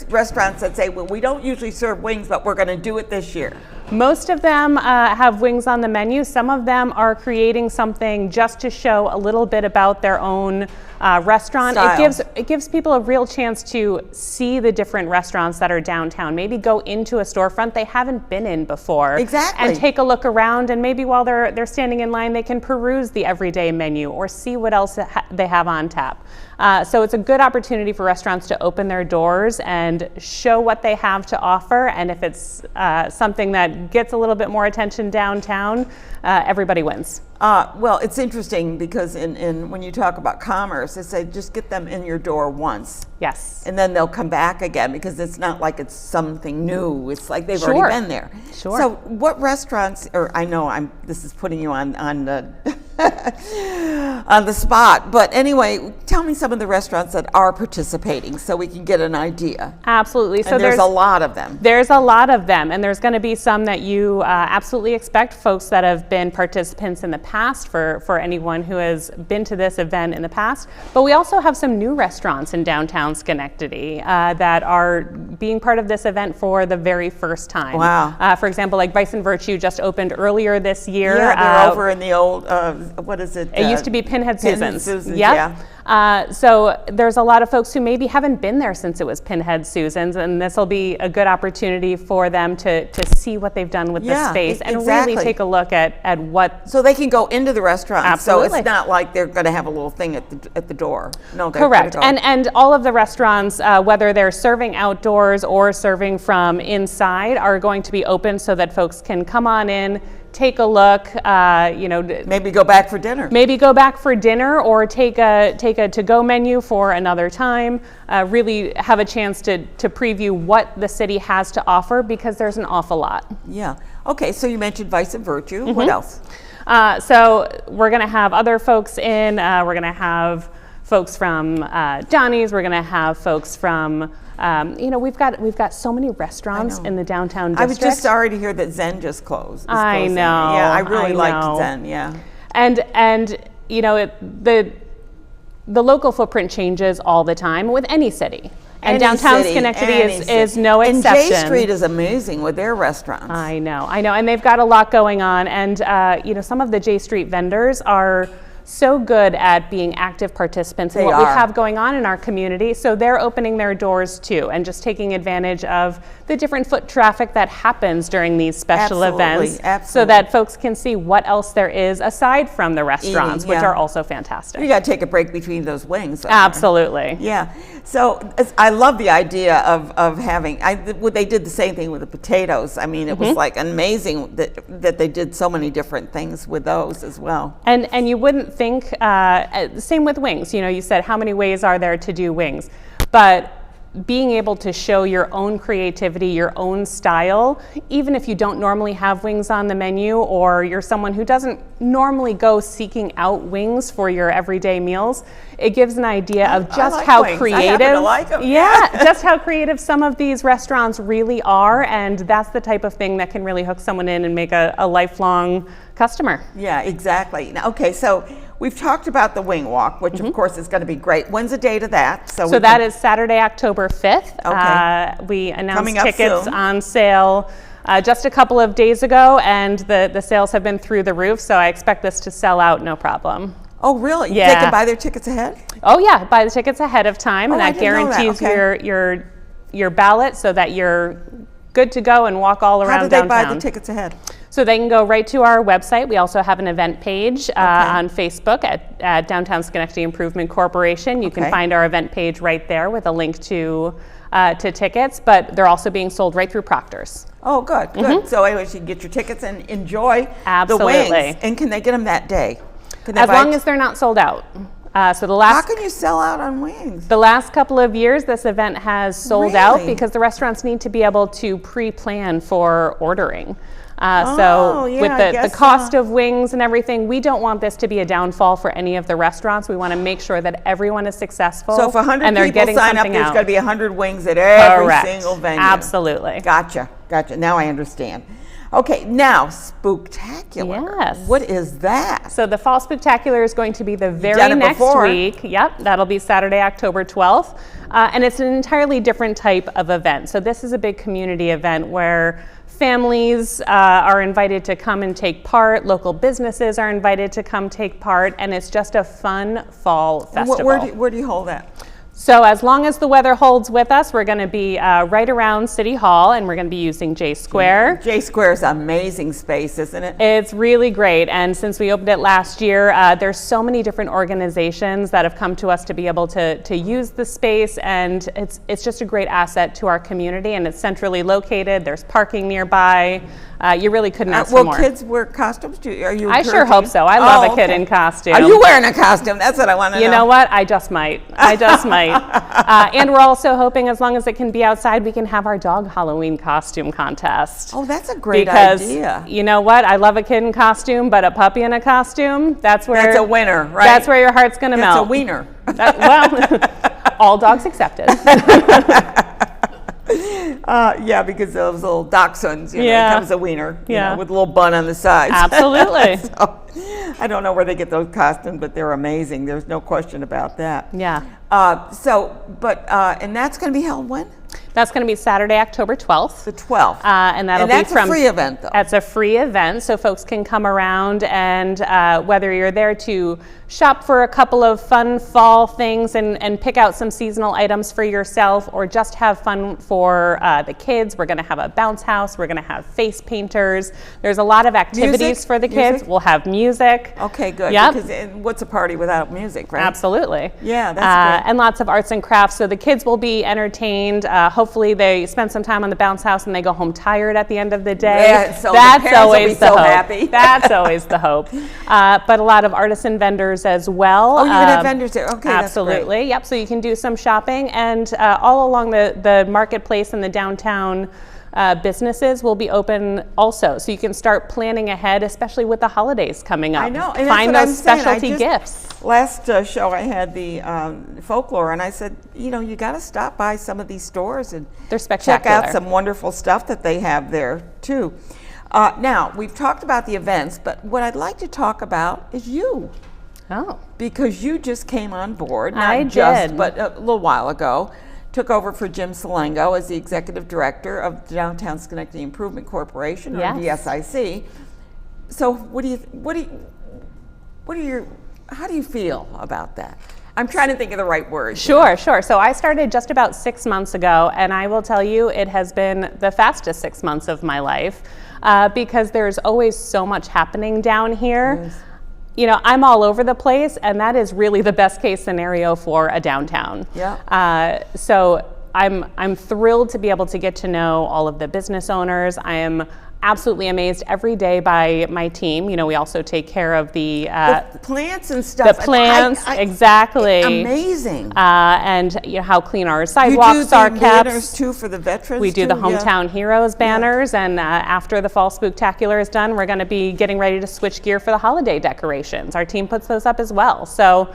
Speaker 2: restaurants that say, well, we don't usually serve wings, but we're going to do it this year?
Speaker 8: Most of them have wings on the menu. Some of them are creating something just to show a little bit about their own restaurant.
Speaker 2: Style.
Speaker 8: It gives people a real chance to see the different restaurants that are downtown. Maybe go into a storefront they haven't been in before.
Speaker 2: Exactly.
Speaker 8: And take a look around, and maybe while they're standing in line, they can peruse the everyday menu or see what else they have on tap. So it's a good opportunity for restaurants to open their doors and show what they have to offer. And if it's something that gets a little bit more attention downtown, everybody wins.
Speaker 2: Well, it's interesting because when you talk about commerce, they say just get them in your door once.
Speaker 8: Yes.
Speaker 2: And then they'll come back again because it's not like it's something new. It's like they've
Speaker 8: Sure.
Speaker 2: already been there.
Speaker 8: Sure.
Speaker 2: So what restaurants, or I know this is putting you on the on the spot. But anyway, tell me some of the restaurants that are participating so we can get an idea.
Speaker 8: Absolutely. So
Speaker 2: And there's a lot of them.
Speaker 8: There's a lot of them, and there's going to be some that you absolutely expect, folks that have been participants in the past, for anyone who has been to this event in the past. But we also have some new restaurants in downtown Schenectady that are being part of this event for the very first time.
Speaker 2: Wow.
Speaker 8: For example, like Vice and Virtue just opened earlier this year.
Speaker 2: Yeah, they're over in the old, what is it?
Speaker 8: It used to be Pinhead Susan's.
Speaker 2: Susan's,
Speaker 8: Yep.
Speaker 2: yeah.
Speaker 8: So there's a lot of folks who maybe haven't been there since it was Pinhead Susan's, and this will be a good opportunity for them to see what they've done with the
Speaker 2: Yeah,
Speaker 8: space and
Speaker 2: exactly.
Speaker 8: really take a look at what.
Speaker 2: So they can go into the restaurant.
Speaker 8: Absolutely.
Speaker 2: So it's not like they're going to have a little thing at the door. No, they're
Speaker 8: Correct.
Speaker 2: gonna go.
Speaker 8: And all of the restaurants, whether they're serving outdoors or serving from inside, are going to be open so that folks can come on in, take a look,
Speaker 2: Maybe go back for dinner.
Speaker 8: maybe go back for dinner or take a to-go menu for another time. Really have a chance to preview what the city has to offer, because there's an awful lot.
Speaker 2: Yeah. Okay, so you mentioned Vice and Virtue.
Speaker 8: Mm-hmm.
Speaker 2: What else?
Speaker 8: So we're going to have other folks in. We're going to have folks from Johnny's. We're going to have folks from. We've got so many restaurants
Speaker 2: know.
Speaker 8: in the downtown
Speaker 2: I
Speaker 8: district.
Speaker 2: was just sorry to hear that Zen just closed. is
Speaker 8: I
Speaker 2: closing.
Speaker 8: know,
Speaker 2: Yeah, I really
Speaker 8: I
Speaker 2: liked
Speaker 8: know.
Speaker 2: Zen. Yeah.
Speaker 8: And the local footprint changes all the time with any city. And
Speaker 2: Any
Speaker 8: downtown
Speaker 2: city,
Speaker 8: Schenectady
Speaker 2: any
Speaker 8: is
Speaker 2: city.
Speaker 8: no exception.
Speaker 2: And J Street is amazing with their restaurants.
Speaker 8: I know, and they've got a lot going on, and some of the J Street vendors are so good at being active participants in
Speaker 2: They
Speaker 8: what we
Speaker 2: are.
Speaker 8: have going on in our community. So they're opening their doors too, and just taking advantage of the different foot traffic that happens during these special
Speaker 2: Absolutely,
Speaker 8: events, so
Speaker 2: absolutely.
Speaker 8: that folks can see what else there is aside from the restaurants, which
Speaker 2: yeah.
Speaker 8: are also fantastic.
Speaker 2: You got to take a break between those wings.
Speaker 8: Absolutely.
Speaker 2: Yeah. So I love the idea of having. They did the same thing with the potatoes. I mean, it
Speaker 8: Mm-hmm.
Speaker 2: was like amazing that they did so many different things with those as well.
Speaker 8: And you wouldn't think, same with wings, you said how many ways are there to do wings, but being able to show your own creativity, your own style, even if you don't normally have wings on the menu, or you're someone who doesn't normally go seeking out wings for your everyday meals, it gives an idea of
Speaker 2: I
Speaker 8: just
Speaker 2: like
Speaker 8: how
Speaker 2: wings. I
Speaker 8: creative,
Speaker 2: happen to like 'em.
Speaker 8: yeah, just how creative some of these restaurants really are, and that's the type of thing that can really hook someone in and make a lifelong customer.
Speaker 2: Yeah, exactly. Now, okay, so we've talked about the wing walk, which of course is going to be great. When's the date of that?
Speaker 8: So that is Saturday, October 5th.
Speaker 2: Okay.
Speaker 8: We announced
Speaker 2: Coming up
Speaker 8: tickets
Speaker 2: soon.
Speaker 8: on sale just a couple of days ago, and the sales have been through the roof, so I expect this to sell out no problem.
Speaker 2: Oh, really? They
Speaker 8: Yeah.
Speaker 2: can buy their tickets ahead?
Speaker 8: Oh yeah, buy the tickets ahead of time, and
Speaker 2: Oh, I
Speaker 8: that
Speaker 2: didn't know that.
Speaker 8: guarantees
Speaker 2: Okay.
Speaker 8: your ballot so that you're good to go and walk all around
Speaker 2: How do they
Speaker 8: downtown.
Speaker 2: buy the tickets ahead?
Speaker 8: So they can go right to our website. We also have an event page on Facebook at Downtown Schenectady Improvement Corporation. You can
Speaker 2: Okay.
Speaker 8: find our event page right there with a link to tickets, but they're also being sold right through Proctor's.
Speaker 2: Oh, good, good. So anyways, you can get your tickets and enjoy the
Speaker 8: Absolutely.
Speaker 2: wings. And can they get them that day? Can they
Speaker 8: As
Speaker 2: buy
Speaker 8: long as they're not sold out. So the
Speaker 2: How
Speaker 8: last
Speaker 2: can you sell out on wings?
Speaker 8: The last couple of years, this event has sold out
Speaker 2: Really?
Speaker 8: because the restaurants need to be able to pre-plan for ordering.
Speaker 2: Oh,
Speaker 8: So
Speaker 2: yeah,
Speaker 8: with
Speaker 2: I
Speaker 8: the
Speaker 2: guess,
Speaker 8: cost of wings and everything, we don't want this to be a downfall for any of the restaurants. We want to make sure that everyone is successful
Speaker 2: So if 100
Speaker 8: and they're
Speaker 2: people
Speaker 8: getting
Speaker 2: sign up,
Speaker 8: something
Speaker 2: there's
Speaker 8: out.
Speaker 2: going to be 100 wings at every
Speaker 8: Correct.
Speaker 2: single venue.
Speaker 8: Absolutely.
Speaker 2: Gotcha. Now I understand. Okay, now Spooktacular.
Speaker 8: Yes.
Speaker 2: What is that?
Speaker 8: So the Fall Spooktacular is going to be the very
Speaker 2: done it
Speaker 8: next
Speaker 2: before.
Speaker 8: week. Yep, that'll be Saturday, October 12th. And it's an entirely different type of event. So this is a big community event where families are invited to come and take part, local businesses are invited to come take part, and it's just a fun fall festival.
Speaker 2: Where do you hold that?
Speaker 8: So as long as the weather holds with us, we're going to be right around City Hall, and we're going to be using J Square.
Speaker 2: J Square is an amazing space, isn't it?
Speaker 8: It's really great, and since we opened it last year, there's so many different organizations that have come to us to be able to use the space, and it's just a great asset to our community, and it's centrally located. There's parking nearby. You really couldn't ask for
Speaker 2: Will
Speaker 8: more.
Speaker 2: kids wear costumes? Are you
Speaker 8: I sure
Speaker 2: encouraging
Speaker 8: hope
Speaker 2: it?
Speaker 8: so. I love
Speaker 2: Oh,
Speaker 8: a kid
Speaker 2: okay.
Speaker 8: in costume.
Speaker 2: Are you wearing a costume? That's what I want to know.
Speaker 8: You know what? I just might. I just might. And we're also hoping, as long as it can be outside, we can have our dog Halloween costume contest.
Speaker 2: Oh, that's a great
Speaker 8: Because
Speaker 2: idea.
Speaker 8: you know what? I love a kid in costume, but a puppy in a costume, that's
Speaker 2: That's a winner, right?
Speaker 8: That's where your heart's going to
Speaker 2: That's
Speaker 8: melt.
Speaker 2: a wiener.
Speaker 8: Well, all dogs accepted.
Speaker 2: Yeah, because those little dachshunds,
Speaker 8: Yeah.
Speaker 2: it comes a wiener,
Speaker 8: Yeah.
Speaker 2: with a little bun on the sides.
Speaker 8: Absolutely.
Speaker 2: So, I don't know where they get those costumes, but they're amazing. There's no question about that.
Speaker 8: Yeah.
Speaker 2: And that's going to be held when?
Speaker 8: That's going to be Saturday, October 12th.
Speaker 2: The 12th.
Speaker 8: And that'll
Speaker 2: And that's
Speaker 8: be from
Speaker 2: a free event, though.
Speaker 8: It's a free event, so folks can come around, and whether you're there to shop for a couple of fun fall things and pick out some seasonal items for yourself, or just have fun for the kids. We're going to have a bounce house. We're going to have face painters. There's a lot of activities
Speaker 2: Music?
Speaker 8: for the kids.
Speaker 2: Music?
Speaker 8: We'll have music.
Speaker 2: Okay, good.
Speaker 8: Yep.
Speaker 2: Because what's a party without music, right?
Speaker 8: Absolutely.
Speaker 2: Yeah, that's good.
Speaker 8: And lots of arts and crafts. So the kids will be entertained. Hopefully they spend some time on the bounce house and they go home tired at the end of the day.
Speaker 2: Yeah, so the
Speaker 8: That's
Speaker 2: parents will be
Speaker 8: always the
Speaker 2: so
Speaker 8: hope.
Speaker 2: happy.
Speaker 8: That's always the hope. But a lot of artisan vendors as well.
Speaker 2: Oh, you're going to have vendors there. Okay, that's great.
Speaker 8: Absolutely. Yep. So you can do some shopping, and all along the marketplace and the downtown businesses will be open also, so you can start planning ahead, especially with the holidays coming up.
Speaker 2: I know. And
Speaker 8: Find
Speaker 2: that's what
Speaker 8: those
Speaker 2: I'm saying.
Speaker 8: specialty gifts.
Speaker 2: Last show I had the folklore, and I said, you got to stop by some of these stores and
Speaker 8: They're
Speaker 2: check out
Speaker 8: spectacular.
Speaker 2: some wonderful stuff that they have there too. Now, we've talked about the events, but what I'd like to talk about is you.
Speaker 8: Oh.
Speaker 2: Because you just came on board, not
Speaker 8: I
Speaker 2: just,
Speaker 8: did.
Speaker 2: but a little while ago, took over for Jim Salengo as the executive director of the Downtown Schenectady Improvement Corporation, or
Speaker 8: Yes.
Speaker 2: DSIC. So, how do you feel about that? I'm trying to think of the right words.
Speaker 8: Sure. So I started just about 6 months ago, and I will tell you, it has been the fastest 6 months of my life because there's always so much happening down here.
Speaker 2: Yes.
Speaker 8: I'm all over the place, and that is really the best case scenario for a downtown.
Speaker 2: Yeah.
Speaker 8: So I'm thrilled to be able to get to know all of the business owners. I am absolutely amazed every day by my team. We also take care of the
Speaker 2: plants and stuff.
Speaker 8: The plants, exactly.
Speaker 2: Amazing.
Speaker 8: And how clean our
Speaker 2: You
Speaker 8: sidewalks
Speaker 2: do
Speaker 8: are
Speaker 2: the
Speaker 8: kept.
Speaker 2: banners too for the veterans.
Speaker 8: We do the
Speaker 2: too? Yeah.
Speaker 8: Hometown Heroes banners, and after the Fall Spooktacular is done, we're going to be getting ready to switch gear for the holiday decorations. Our team puts those up as well. So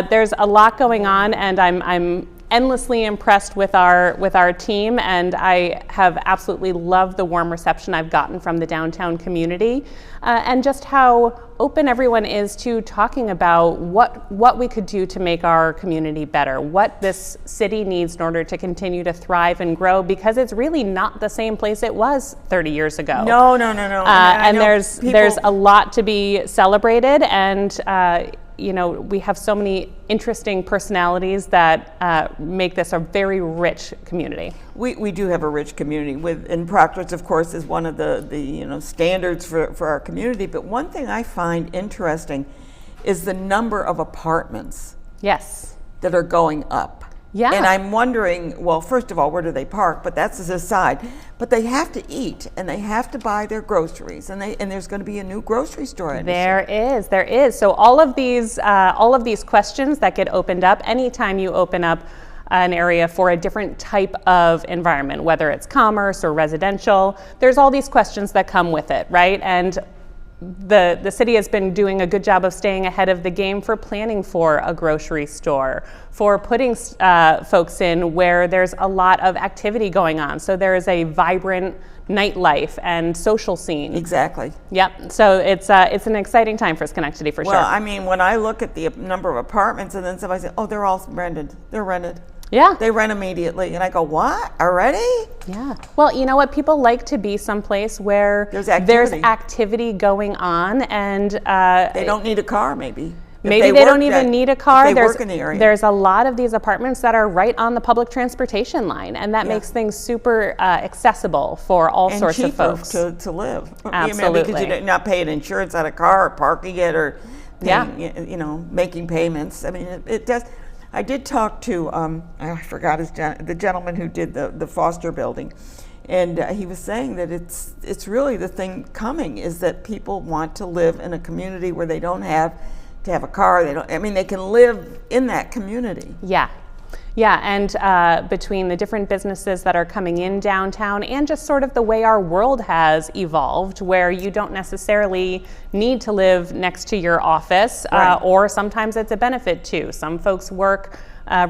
Speaker 8: there's a lot going on, and I'm endlessly impressed with our team, and I have absolutely loved the warm reception I've gotten from the downtown community, and just how open everyone is to talking about what we could do to make our community better, what this city needs in order to continue to thrive and grow, because it's really not the same place it was 30 years ago.
Speaker 2: No.
Speaker 8: And there's a lot to be celebrated, and we have so many interesting personalities that make this a very rich community.
Speaker 2: We do have a rich community, and Proctor's, of course, is one of the standards for our community. But one thing I find interesting is the number of apartments
Speaker 8: Yes.
Speaker 2: that are going up.
Speaker 8: Yeah.
Speaker 2: And I'm wondering, well, first of all, where do they park? But that's an aside. But they have to eat, and they have to buy their groceries, and there's going to be a new grocery store.
Speaker 8: There is. So all of these questions that get opened up anytime you open up an area for a different type of environment, whether it's commerce or residential, there's all these questions that come with it, right? And the city has been doing a good job of staying ahead of the game for planning for a grocery store, for putting folks in where there's a lot of activity going on. So there is a vibrant nightlife and social scene.
Speaker 2: Exactly.
Speaker 8: Yep. So it's an exciting time for Schenectady for sure.
Speaker 2: Well, I mean, when I look at the number of apartments, and then somebody says, "Oh, they're all rented. They're rented."
Speaker 8: Yeah.
Speaker 2: They rent immediately, and I go, "What? Already?"
Speaker 8: Yeah. Well, you know what? People like to be someplace where
Speaker 2: There's activity.
Speaker 8: activity going on, and
Speaker 2: They don't need a car, maybe. If
Speaker 8: maybe they don't
Speaker 2: work
Speaker 8: even
Speaker 2: that-
Speaker 8: need a car.
Speaker 2: If they work in the area.
Speaker 8: There's a lot of these apartments that are right on the public transportation line, and that
Speaker 2: Yeah.
Speaker 8: makes things super accessible for all
Speaker 2: and
Speaker 8: sorts
Speaker 2: cheaper
Speaker 8: of folks.
Speaker 2: to live.
Speaker 8: Absolutely.
Speaker 2: Because you're not paying insurance on a car, or parking it, or
Speaker 8: Yeah.
Speaker 2: paying, making payments. I mean, it does. I did talk to I forgot the gentleman who did the Foster building, and he was saying that it's really the thing coming is that people want to live in a community where they don't have to have a car. They can live in that community.
Speaker 8: Yeah. Yeah, and between the different businesses that are coming in downtown and just sort of the way our world has evolved, where you don't necessarily need to live next to your office,
Speaker 2: Right.
Speaker 8: or sometimes it's a benefit too. Some folks work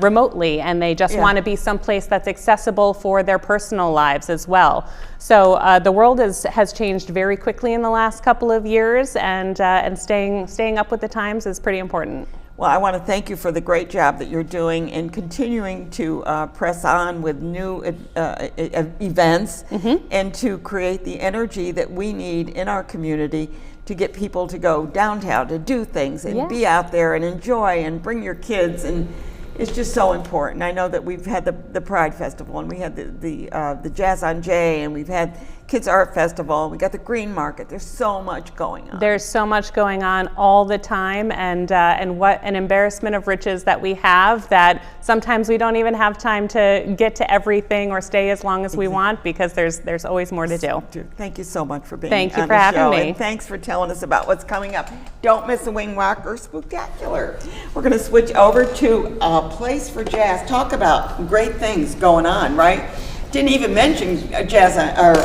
Speaker 8: remotely and they just
Speaker 2: Yeah.
Speaker 8: want to be someplace that's accessible for their personal lives as well. So the world has changed very quickly in the last couple of years, and staying up with the times is pretty important.
Speaker 2: Well, I want to thank you for the great job that you're doing in continuing to press on with new events and to create the energy that we need in our community to get people to go downtown to do things and
Speaker 8: Yeah.
Speaker 2: be out there and enjoy and bring your kids, and it's just so important. I know that we've had the Pride Festival, and we had the Jazz on Jay, and we've had Kids Art Festival, we got the Green Market. There's so much going on.
Speaker 8: There's so much going on all the time, and what an embarrassment of riches that we have, that sometimes we don't even have time to get to everything or stay as long as we want, because there's always more to do.
Speaker 2: Thank you so much for being
Speaker 8: Thank you
Speaker 2: on
Speaker 8: for
Speaker 2: the
Speaker 8: having
Speaker 2: show,
Speaker 8: me.
Speaker 2: and thanks for telling us about what's coming up. Don't miss a Wing Walker Spooktacular. We're going to switch over to a place for jazz. Talk about great things going on, right? Didn't even mention jazz or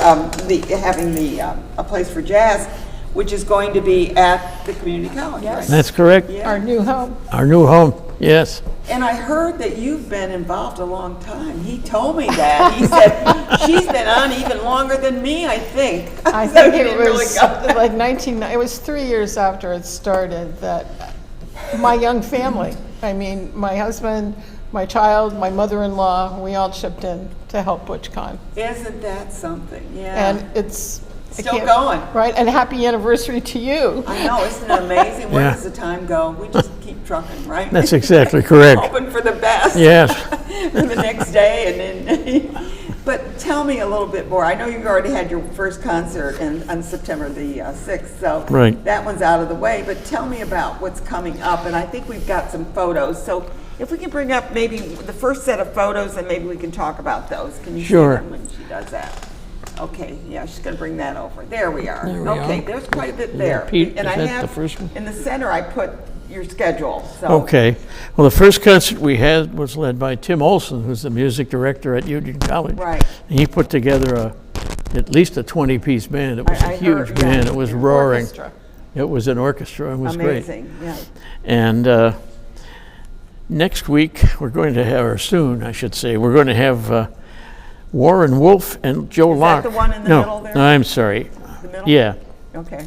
Speaker 2: having a place for jazz, which is going to be at the community college. Right?
Speaker 9: That's correct.
Speaker 2: Yeah.
Speaker 4: Our new home.
Speaker 9: Our new home, yes.
Speaker 2: And I heard that you've been involved a long time. He told me that. He said she's been on even longer than me, I think.
Speaker 4: I
Speaker 2: So
Speaker 4: think
Speaker 2: he
Speaker 4: it
Speaker 2: didn't really
Speaker 4: was
Speaker 2: go.
Speaker 4: like it was 3 years after it started that my young family, I mean, my husband, my child, my mother-in-law, we all chipped in to help ButchCon.
Speaker 2: Isn't that something? Yeah.
Speaker 4: And it's I
Speaker 2: Still
Speaker 4: can't-
Speaker 2: going.
Speaker 4: Right, and happy anniversary to you.
Speaker 2: I know, isn't it amazing? Where
Speaker 9: Yeah.
Speaker 2: does the time go? We just keep trucking, right?
Speaker 9: That's exactly correct.
Speaker 2: Hoping for the best.
Speaker 9: Yes.
Speaker 2: For the next day, and then. But tell me a little bit more. I know you already had your first concert on September the 6th, so
Speaker 9: Right.
Speaker 2: that one's out of the way. But tell me about what's coming up, and I think we've got some photos. So if we can bring up maybe the first set of photos, and maybe we can talk about those. Can you
Speaker 9: Sure.
Speaker 2: see them when she does that? Okay, yeah, she's going to bring that over. There we are.
Speaker 9: There we
Speaker 2: Okay,
Speaker 9: are.
Speaker 2: there's quite a bit
Speaker 9: Is
Speaker 2: there.
Speaker 9: that Pete?
Speaker 2: And
Speaker 9: Is
Speaker 2: I
Speaker 9: that
Speaker 2: have
Speaker 9: the first one?
Speaker 2: in the center. I put your schedule. So
Speaker 9: Okay. Well, the first concert we had was led by Tim Olson, who's the music director at Union College.
Speaker 2: Right.
Speaker 9: And he put together at least a 20-piece band. It was
Speaker 2: I
Speaker 9: a huge
Speaker 2: heard, yeah.
Speaker 9: band. It was roaring.
Speaker 4: Orchestra.
Speaker 9: It was an orchestra. It was great.
Speaker 2: amazing. Yeah.
Speaker 9: And next week, we're going to have, or soon, I should say, we're going to have Warren Wolf and Joe
Speaker 2: Is that
Speaker 9: Locke.
Speaker 2: the one in the
Speaker 9: No,
Speaker 2: middle there?
Speaker 9: I'm sorry.
Speaker 2: The middle.
Speaker 9: Yeah,
Speaker 2: Okay.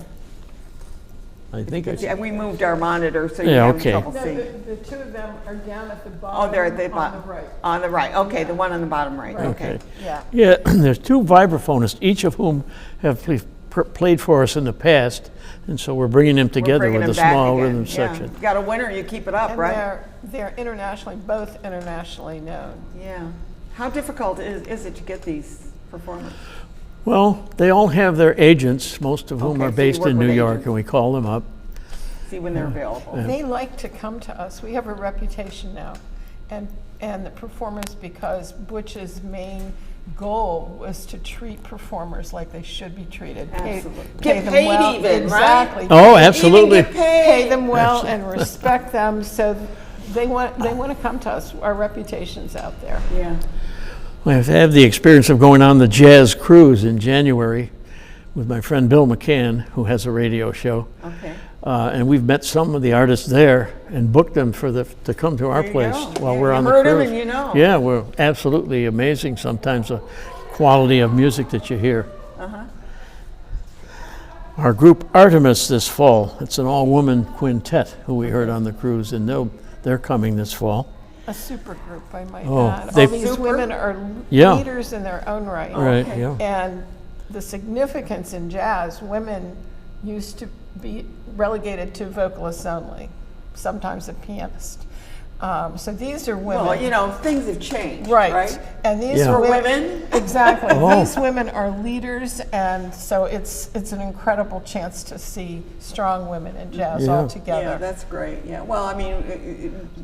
Speaker 9: I think it's,
Speaker 2: Yeah, we moved our monitor, so
Speaker 9: Yeah,
Speaker 2: you're having
Speaker 9: okay.
Speaker 2: trouble
Speaker 4: No,
Speaker 2: seeing.
Speaker 4: the two of them are down at the bottom.
Speaker 2: Oh, they're at the
Speaker 4: on
Speaker 2: bottom.
Speaker 4: the right.
Speaker 2: On the right. Okay, the one on the bottom right. Okay.
Speaker 9: okay.
Speaker 4: Yeah.
Speaker 9: Yeah, there's two vibraphonists, each of whom have played for us in the past, and so we're bringing them
Speaker 2: We're
Speaker 9: together
Speaker 2: bringing
Speaker 9: with a
Speaker 2: them back
Speaker 9: small
Speaker 2: again.
Speaker 9: rhythm
Speaker 2: Yeah.
Speaker 9: section.
Speaker 2: You got a winner, you keep it up,
Speaker 4: And
Speaker 2: right?
Speaker 4: they're internationally, both internationally known.
Speaker 2: Yeah. How difficult is it to get these performers?
Speaker 9: Well, they all have their agents, most of whom
Speaker 2: Okay,
Speaker 9: are
Speaker 2: so you
Speaker 9: based
Speaker 2: work
Speaker 9: in
Speaker 2: with
Speaker 9: New York,
Speaker 2: agents.
Speaker 9: and we call them up.
Speaker 2: See when they're available.
Speaker 4: They like to come to us. We have a reputation now, and the performers, because Butch's main goal was to treat performers like they should be treated.
Speaker 2: Absolutely.
Speaker 4: Pay
Speaker 2: Get
Speaker 4: them
Speaker 2: paid
Speaker 4: well.
Speaker 2: even, right?
Speaker 4: Exactly.
Speaker 9: Oh, absolutely.
Speaker 2: Even get paid.
Speaker 4: Pay them well and respect them, so they want to come to us. Our reputation's out there.
Speaker 2: Yeah.
Speaker 9: I've had the experience of going on the jazz cruise in January with my friend Bill McCann, who has a radio show.
Speaker 2: Okay.
Speaker 9: And we've met some of the artists there and booked them to come to our
Speaker 2: There you
Speaker 9: place
Speaker 2: go.
Speaker 9: while
Speaker 2: Yeah,
Speaker 9: we're
Speaker 2: you
Speaker 9: on the
Speaker 2: heard 'em
Speaker 9: cruise.
Speaker 2: and you know.
Speaker 9: Yeah, we're absolutely amazing sometimes the quality of music that you hear.
Speaker 2: Uh-huh.
Speaker 9: Our group Artemis this fall, it's an all-woman quintet who we heard on the cruise, and they're coming this fall.
Speaker 4: A super group, I might
Speaker 9: Oh,
Speaker 4: add.
Speaker 9: they-
Speaker 4: All these
Speaker 2: Super?
Speaker 4: women are
Speaker 9: Yeah.
Speaker 4: leaders in their own right.
Speaker 9: Right,
Speaker 2: okay.
Speaker 9: yeah.
Speaker 4: And the significance in jazz, women used to be relegated to vocalists only, sometimes a pianist. So these are women.
Speaker 2: Well, you know, things have changed,
Speaker 4: Right.
Speaker 2: right?
Speaker 4: And these
Speaker 9: Yeah.
Speaker 2: For
Speaker 4: women,
Speaker 2: women?
Speaker 4: exactly.
Speaker 9: Oh.
Speaker 4: These women are leaders, and so it's an incredible chance to see strong women in jazz
Speaker 9: Yeah.
Speaker 4: all
Speaker 2: Yeah,
Speaker 4: together.
Speaker 2: that's great. Yeah. Well, I mean,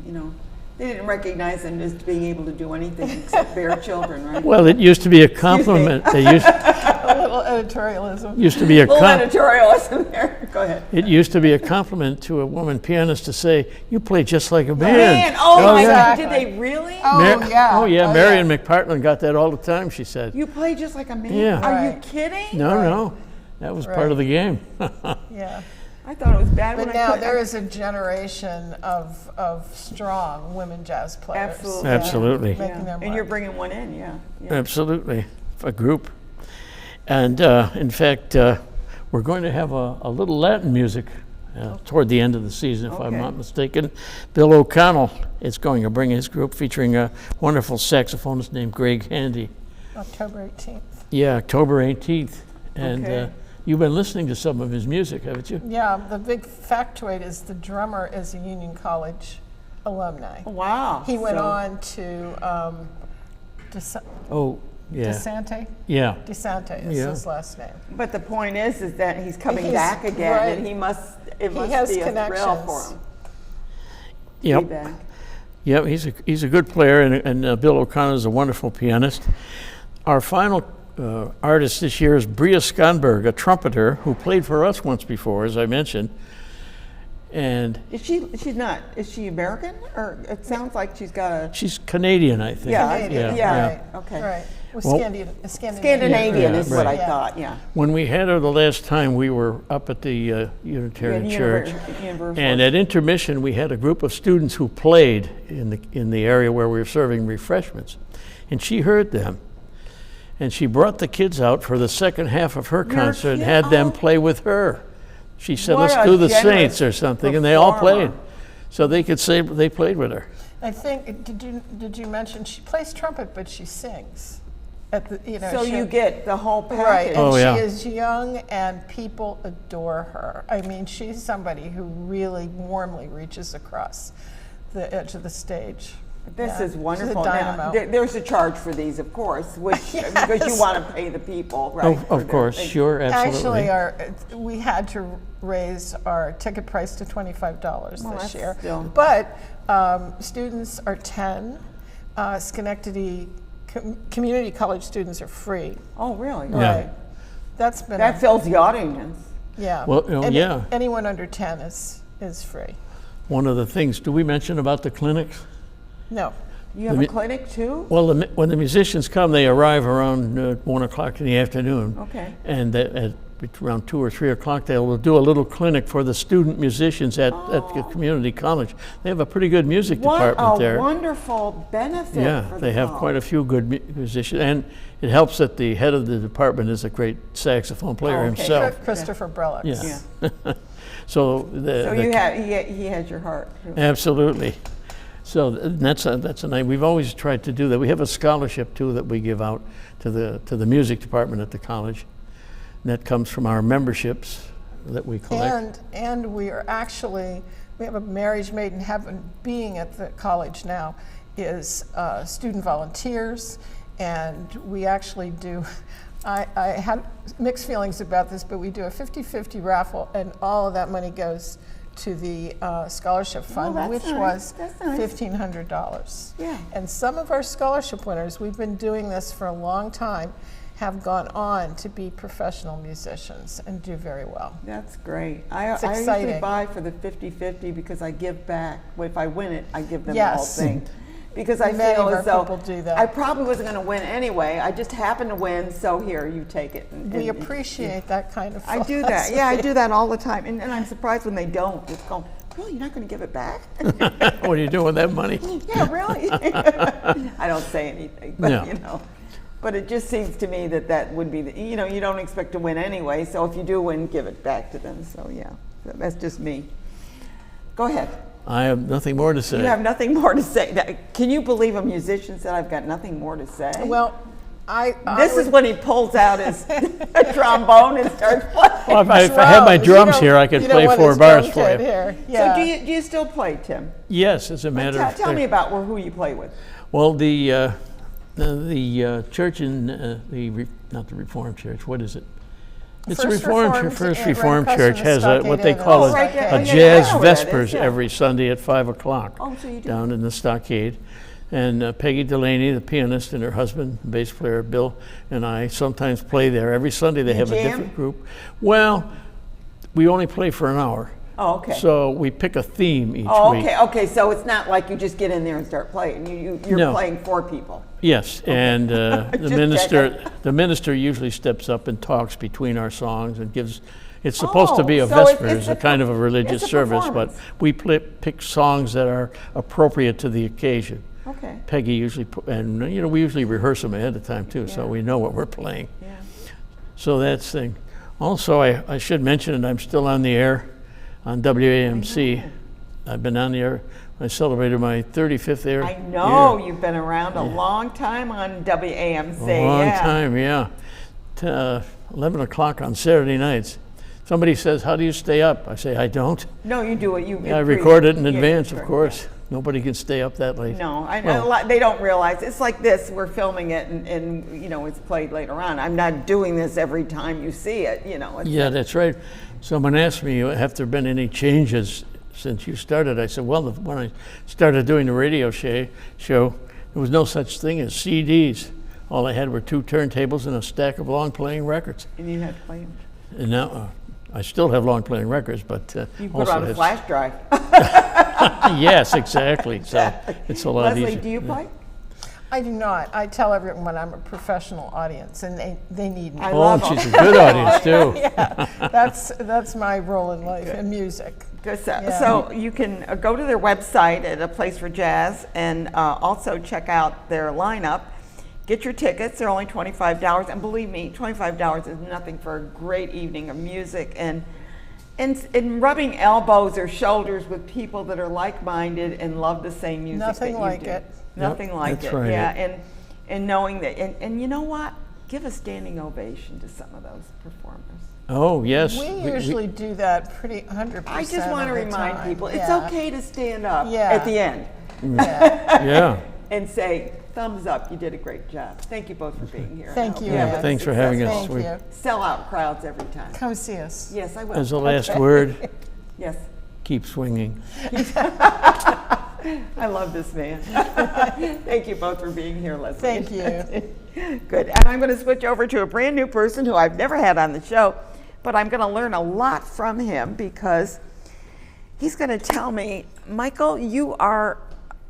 Speaker 2: you know, they didn't recognize them as being able to do anything except bear children, right?
Speaker 9: Well, it used to be a compliment. They
Speaker 4: A little editorialism.
Speaker 9: used to be a
Speaker 2: A little
Speaker 9: compliment.
Speaker 2: editorialism there. Go ahead.
Speaker 9: It used to be a compliment to a woman pianist to say, "You play just like a man."
Speaker 2: Man, oh my
Speaker 9: yeah.
Speaker 2: God, did they really?
Speaker 9: Oh yeah, Marion McPartland got that all the time. She said,
Speaker 2: You play just like a man?
Speaker 9: Yeah.
Speaker 2: Are you
Speaker 7: Right.
Speaker 2: kidding?
Speaker 9: "No, that was part of the game."
Speaker 7: Yeah.
Speaker 2: I thought it was bad
Speaker 10: But
Speaker 2: when
Speaker 10: now
Speaker 2: I put
Speaker 10: there is a generation of strong women jazz players.
Speaker 2: Absolutely.
Speaker 10: Yeah.
Speaker 9: Absolutely.
Speaker 10: Making their
Speaker 2: And you're
Speaker 10: mark.
Speaker 2: bringing one in, yeah.
Speaker 9: Absolutely, a group. And in fact, we're going to have a little Latin music toward the end of the season, if I'm
Speaker 2: Okay.
Speaker 9: not mistaken. Bill O'Connell is going to bring his group featuring a wonderful saxophonist named Greg Handy.
Speaker 10: October 18th.
Speaker 9: Yeah, October 18th. And
Speaker 2: Okay.
Speaker 9: you've been listening to some of his music, haven't you?
Speaker 10: Yeah, the big factoid is the drummer is a Union College alumni.
Speaker 2: Wow.
Speaker 10: He went
Speaker 2: So-
Speaker 10: on to
Speaker 9: Oh, yeah.
Speaker 10: DeSante?
Speaker 9: Yeah.
Speaker 10: DeSante is
Speaker 9: Yeah.
Speaker 10: his last name.
Speaker 2: But the point is that he's coming
Speaker 10: He's-
Speaker 2: back again,
Speaker 10: right.
Speaker 2: and it must
Speaker 10: He has
Speaker 2: be a thrill
Speaker 10: connections.
Speaker 2: for him. to
Speaker 9: Yep.
Speaker 2: be back.
Speaker 9: Yeah, he's a good player, and Bill O'Connor is a wonderful pianist. Our final artist this year is Bria Skonberg, a trumpeter who played for us once before, as I mentioned. And
Speaker 2: Is she's not, is she American? Or it sounds like she's got a,
Speaker 9: she's Canadian, I think.
Speaker 2: Yeah,
Speaker 10: Canadian,
Speaker 2: yeah.
Speaker 10: right.
Speaker 2: Okay.
Speaker 10: Right. Well,
Speaker 9: Well-
Speaker 2: Scandinavian
Speaker 9: Yeah,
Speaker 2: is what I
Speaker 10: right.
Speaker 2: thought, yeah.
Speaker 9: When we had her the last time, we were up at the Unitarian
Speaker 2: Yeah,
Speaker 9: Church.
Speaker 2: Universal.
Speaker 9: And at intermission, we had a group of students who played in the area where we were serving refreshments. And she heard them. And she brought the kids out for the second half of her concert and had them play with her. She said,
Speaker 2: What
Speaker 9: let's
Speaker 2: a
Speaker 9: do the
Speaker 2: generous
Speaker 9: Saints or something, and they all
Speaker 2: performer.
Speaker 9: played. So they could say they played with her.
Speaker 10: I think, did you mention she plays trumpet, but she sings? At the,
Speaker 2: So
Speaker 10: she-
Speaker 2: you get the whole
Speaker 10: Right,
Speaker 2: package.
Speaker 10: and
Speaker 9: Oh, yeah.
Speaker 10: she is young and people adore her. I mean, she's somebody who really warmly reaches across the edge of the stage.
Speaker 2: This
Speaker 10: Yeah,
Speaker 2: is wonderful.
Speaker 10: She's a
Speaker 2: Now,
Speaker 10: dynamo.
Speaker 2: there's a charge for these, of course, which, because you want to pay the people, right? for
Speaker 9: Of course,
Speaker 2: their-
Speaker 9: sure, absolutely.
Speaker 10: Actually, we had to raise our ticket price to $25
Speaker 2: Well,
Speaker 10: this
Speaker 2: that's
Speaker 10: year.
Speaker 2: still-
Speaker 10: But students are 10. Schenectady community college students are free.
Speaker 2: Oh, really?
Speaker 9: Yeah.
Speaker 10: Right. That's been
Speaker 2: That fills the audience.
Speaker 10: yeah.
Speaker 9: Well, yeah.
Speaker 10: Anyone under 10 is free.
Speaker 9: One of the things, do we mention about the clinics?
Speaker 10: No.
Speaker 2: You have
Speaker 9: Let
Speaker 2: a
Speaker 9: me-
Speaker 2: clinic too?
Speaker 9: Well, when the musicians come, they arrive around 1 o'clock in the afternoon.
Speaker 2: Okay.
Speaker 9: And at around 2 or 3 o'clock, they will do a little clinic for the student musicians at the community college. They have a pretty good music
Speaker 2: What
Speaker 9: department
Speaker 2: a
Speaker 9: there.
Speaker 2: wonderful benefit
Speaker 9: Yeah,
Speaker 2: for the
Speaker 9: they have quite a
Speaker 2: college.
Speaker 9: few good musicians. And it helps that the head of the department is a great saxophone player
Speaker 2: Oh, okay.
Speaker 9: himself.
Speaker 10: Christopher Brellox.
Speaker 9: Yeah. So
Speaker 2: So you have, he has your heart. too.
Speaker 9: Absolutely. So that's a nice. We've always tried to do that. We have a scholarship too that we give out to the music department at the college. And that comes from our memberships that we collect.
Speaker 10: And we are actually, we have a marriage made in heaven. Being at the college now is student volunteers, and we actually do, I had mixed feelings about this, but we do a 50-50 raffle, and all of that money goes to the scholarship fund,
Speaker 2: that's
Speaker 10: which
Speaker 2: nice.
Speaker 10: was
Speaker 2: That's nice.
Speaker 10: $1,500.
Speaker 2: Yeah.
Speaker 10: And some of our scholarship winners, we've been doing this for a long time, have gone on to be professional musicians and do very well.
Speaker 2: That's great. I
Speaker 10: It's
Speaker 2: usually
Speaker 10: exciting.
Speaker 2: buy for the 50-50 because I give back. If I win it, I give them
Speaker 10: Yes.
Speaker 2: the whole thing. Because I
Speaker 10: Many
Speaker 2: feel
Speaker 10: of
Speaker 2: as
Speaker 10: our
Speaker 2: though
Speaker 10: people do that.
Speaker 2: I probably wasn't going to win anyway. I just happened to win, so here, you take it.
Speaker 10: We appreciate that kind of
Speaker 2: I do that. Yeah, I do that all the time. And I'm surprised when they don't. Just go, really, you're not going to give it back?
Speaker 9: What are you doing with that money?
Speaker 2: Yeah, really? I don't say anything, but
Speaker 9: No.
Speaker 2: you know. But it just seems to me that that would be, you know, you don't expect to win anyway, so if you do win, give it back to them. So yeah, that's just me. Go ahead.
Speaker 9: I have nothing more to say.
Speaker 2: You have nothing more to say. Now, can you believe a musician said, I've got nothing more to say?
Speaker 10: Well,
Speaker 2: This is when he pulls out his trombone and starts playing.
Speaker 9: Well, if I had my drums here, I could play 4 bars for you.
Speaker 10: Yeah.
Speaker 2: So do you still play, Tim?
Speaker 9: Yes, as a matter of
Speaker 2: Tell me about who you play with.
Speaker 9: Well, the church in not the Reformed Church. What is it? It's
Speaker 10: First
Speaker 9: a Reformed
Speaker 10: Reformed
Speaker 9: First
Speaker 10: in
Speaker 9: Reformed
Speaker 10: Lancaster
Speaker 9: Church
Speaker 10: and
Speaker 9: has what they
Speaker 10: Stockade
Speaker 9: call
Speaker 10: Inn.
Speaker 9: a,
Speaker 10: Oh, right there.
Speaker 9: a
Speaker 2: Yeah,
Speaker 9: jazz
Speaker 2: I know where that is,
Speaker 9: vespers
Speaker 2: yeah.
Speaker 9: every Sunday at 5 o'clock
Speaker 2: Oh, so you do.
Speaker 9: down in the Stockade. And Peggy Delaney, the pianist, and her husband, bass player Bill, and I sometimes play there. Every Sunday they have a
Speaker 2: jam?
Speaker 9: different group. Well, we only play for an hour.
Speaker 2: Oh, okay.
Speaker 9: So we pick a theme each
Speaker 2: Oh,
Speaker 9: week.
Speaker 2: okay, okay. So it's not like you just get in there and start playing. You're
Speaker 9: No.
Speaker 2: playing for people.
Speaker 9: Yes, and
Speaker 2: Just
Speaker 9: the minister usually steps up and talks between our songs and gives. It's supposed to be a
Speaker 2: so
Speaker 9: vesper,
Speaker 2: it's
Speaker 9: a kind of a religious
Speaker 2: it's a
Speaker 9: service, but
Speaker 2: performance.
Speaker 9: we pick songs that are appropriate to the occasion.
Speaker 2: Okay.
Speaker 9: Peggy usually, and we usually rehearse them ahead of time too, so we know what we're playing.
Speaker 2: Yeah.
Speaker 9: So that's the thing. Also, I should mention that I'm still on the air on WAMC. I've been on the air. I celebrated my 35th year.
Speaker 2: I know
Speaker 9: year.
Speaker 2: you've been around a long time on WAMC.
Speaker 9: A long
Speaker 2: yeah.
Speaker 9: time, yeah. 11 o'clock on Saturday nights. Somebody says, "How do you stay up?" I say, "I don't."
Speaker 2: No, you do it.
Speaker 9: I record it in
Speaker 2: Yeah,
Speaker 9: advance, of
Speaker 2: sure,
Speaker 9: course. Nobody can stay up that late.
Speaker 2: No, I
Speaker 9: Well,
Speaker 2: know they don't realize it's like this. We're filming it, and it's played later on. I'm not doing this every time you see it. It's
Speaker 9: Yeah, that's right. Someone asked me, have there been any changes since you started? I said, well, when I started doing the radio show, there was no such thing as CDs. All I had were 2 turntables and a stack of long-playing records.
Speaker 2: and you have to play them.
Speaker 9: And now I still have long-playing records, but
Speaker 2: You put
Speaker 9: also
Speaker 2: on a
Speaker 9: have-
Speaker 2: flash drive.
Speaker 9: Yes, exactly. So it's a lot
Speaker 2: Leslie,
Speaker 9: easier.
Speaker 2: do you play?
Speaker 10: I do not. I tell everyone I'm a professional audience, and they need me.
Speaker 2: I
Speaker 9: Oh,
Speaker 2: love
Speaker 9: and she's
Speaker 2: them.
Speaker 9: a good audience too.
Speaker 10: That's my role in life, in music.
Speaker 2: Good stuff.
Speaker 10: Yeah.
Speaker 2: So you can go to their website at A Place for Jazz and also check out their lineup. Get your tickets. They're only $25. And believe me, $25 is nothing for a great evening of music and rubbing elbows or shoulders with people that are like-minded and love the same music
Speaker 10: Nothing
Speaker 2: that you
Speaker 10: like
Speaker 2: do.
Speaker 10: it.
Speaker 2: Nothing like
Speaker 9: that's
Speaker 2: it.
Speaker 9: right.
Speaker 2: Yeah, and knowing that, and you know what? Give a standing ovation to some of those performers.
Speaker 9: Oh, yes.
Speaker 10: We usually do that pretty 100%
Speaker 2: I just want to
Speaker 10: of the
Speaker 2: remind
Speaker 10: time.
Speaker 2: people, it's
Speaker 10: Yeah.
Speaker 2: okay to stand up
Speaker 10: Yeah.
Speaker 2: at the end
Speaker 9: Yeah.
Speaker 2: and say, thumbs up, you did a great job. Thank you both for being here.
Speaker 10: Thank
Speaker 2: I hope
Speaker 10: you.
Speaker 2: have
Speaker 9: Yeah,
Speaker 2: a
Speaker 9: thanks for having us.
Speaker 10: Thank
Speaker 9: We-
Speaker 10: you.
Speaker 2: Sell out crowds every time.
Speaker 10: Come see us.
Speaker 2: Yes, I will.
Speaker 9: As the last word,
Speaker 2: Yes.
Speaker 9: keep swinging.
Speaker 2: I love this man. Thank you both for being here, Leslie.
Speaker 10: Thank you.
Speaker 2: Good. And I'm going to switch over to a brand new person who I've never had on the show, but I'm going to learn a lot from him because he's going to tell me, Michael, you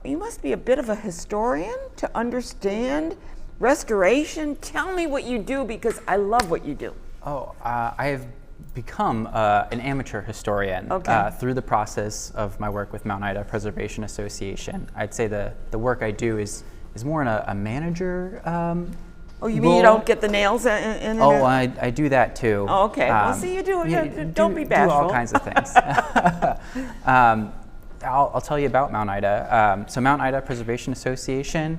Speaker 2: must be a bit of a historian to understand restoration. Tell me what you do because I love what you do.
Speaker 11: Oh, I have become an amateur historian
Speaker 2: Okay.
Speaker 11: through the process of my work with Mount Ida Preservation Association. I'd say the work I do is more in a manager
Speaker 2: Oh, you mean you
Speaker 11: role.
Speaker 2: don't get the nails in it?
Speaker 11: Oh, I do that too.
Speaker 2: Oh, okay. Well, see, you do it. Don't be bashful.
Speaker 11: Do all kinds of things. I'll tell you about Mount Ida. So Mount Ida Preservation Association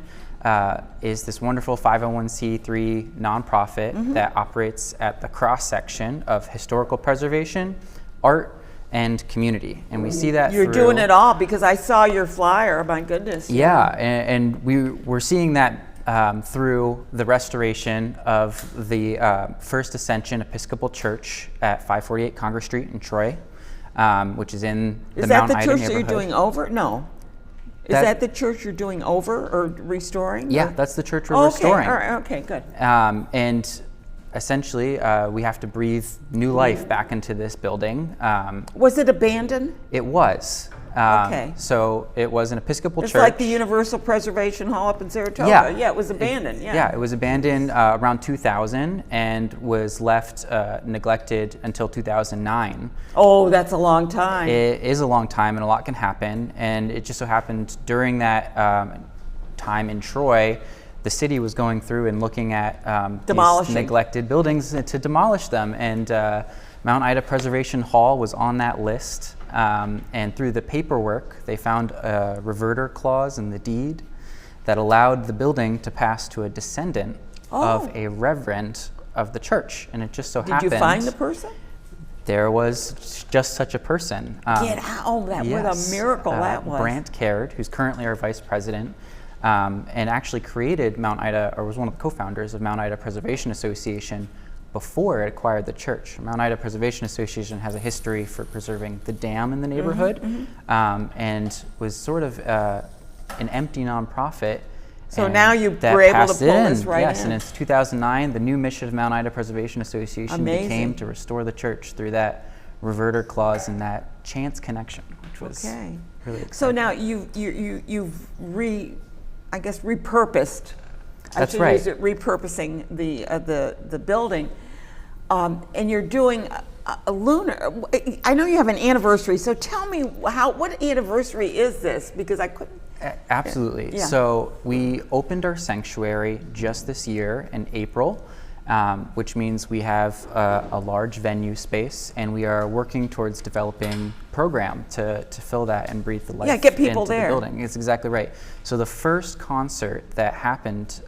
Speaker 11: is this wonderful 501c3 nonprofit
Speaker 2: Mm-hmm.
Speaker 11: that operates at the cross section of historical preservation, art, and community. And we see that
Speaker 2: You're
Speaker 11: through,
Speaker 2: doing it all because I saw your flyer. My goodness.
Speaker 11: Yeah, and we're seeing that through the restoration of the First Ascension Episcopal Church at 548 Congress Street in Troy, which is in the
Speaker 2: Is that
Speaker 11: Mount
Speaker 2: the
Speaker 11: Ida
Speaker 2: church that you're
Speaker 11: neighborhood.
Speaker 2: doing over? No. Is
Speaker 11: That-
Speaker 2: that the church you're doing over or restoring?
Speaker 11: Yeah,
Speaker 2: Or-
Speaker 11: that's the church we're
Speaker 2: Okay,
Speaker 11: restoring.
Speaker 2: all right, okay, good.
Speaker 11: And essentially, we have to breathe new life back into this building.
Speaker 2: Was it abandoned?
Speaker 11: It was.
Speaker 2: Okay.
Speaker 11: So it was an Episcopal
Speaker 2: It's
Speaker 11: church.
Speaker 2: like the Universal Preservation Hall up in Saratoga.
Speaker 11: Yeah.
Speaker 2: Yeah, it was abandoned. Yeah.
Speaker 11: Yeah, it was abandoned around 2000 and was left neglected until 2009.
Speaker 2: Oh, that's a long time.
Speaker 11: It is a long time and a lot can happen. And it just so happened during that time in Troy, the city was going through and looking at these
Speaker 2: Demolishing.
Speaker 11: neglected buildings to demolish them. And Mount Ida Preservation Hall was on that list. And through the paperwork, they found a reverter clause in the deed that allowed the building to pass to a descendant of a reverend of the church. And it just so
Speaker 2: Did
Speaker 11: happened
Speaker 2: you find the person?
Speaker 11: there was just such a person.
Speaker 2: Get out. Oh, what a miracle that was.
Speaker 11: Brant Caird, who's currently our vice president, and actually created Mount Ida, or was one of the co-founders of Mount Ida Preservation Association before it acquired the church. Mount Ida Preservation Association has a history for preserving the dam in the neighborhood, and was sort of an empty nonprofit.
Speaker 2: So
Speaker 11: and
Speaker 2: now you
Speaker 11: that
Speaker 2: were able to
Speaker 11: passed
Speaker 2: pull
Speaker 11: it
Speaker 2: this
Speaker 11: in.
Speaker 2: right
Speaker 11: Yes,
Speaker 2: in.
Speaker 11: and it's 2009. The new mission of Mount Ida Preservation Association
Speaker 2: Amazing.
Speaker 11: became to restore the church through that reverter clause and that chance connection, which was
Speaker 2: Okay.
Speaker 11: really exciting.
Speaker 2: So now you've I guess repurposed.
Speaker 11: That's
Speaker 2: I should
Speaker 11: right.
Speaker 2: use it, repurposing the building, and you're doing a lunar. I know you have an anniversary, so tell me what anniversary is this? Because I couldn't.
Speaker 11: Absolutely.
Speaker 2: Yeah.
Speaker 11: So we opened our sanctuary just this year in April, which means we have a large venue space, and we are working towards developing program to fill that and breathe the life
Speaker 2: Yeah, get people
Speaker 11: into
Speaker 2: there.
Speaker 11: the building. It's exactly right. So the first concert that happened,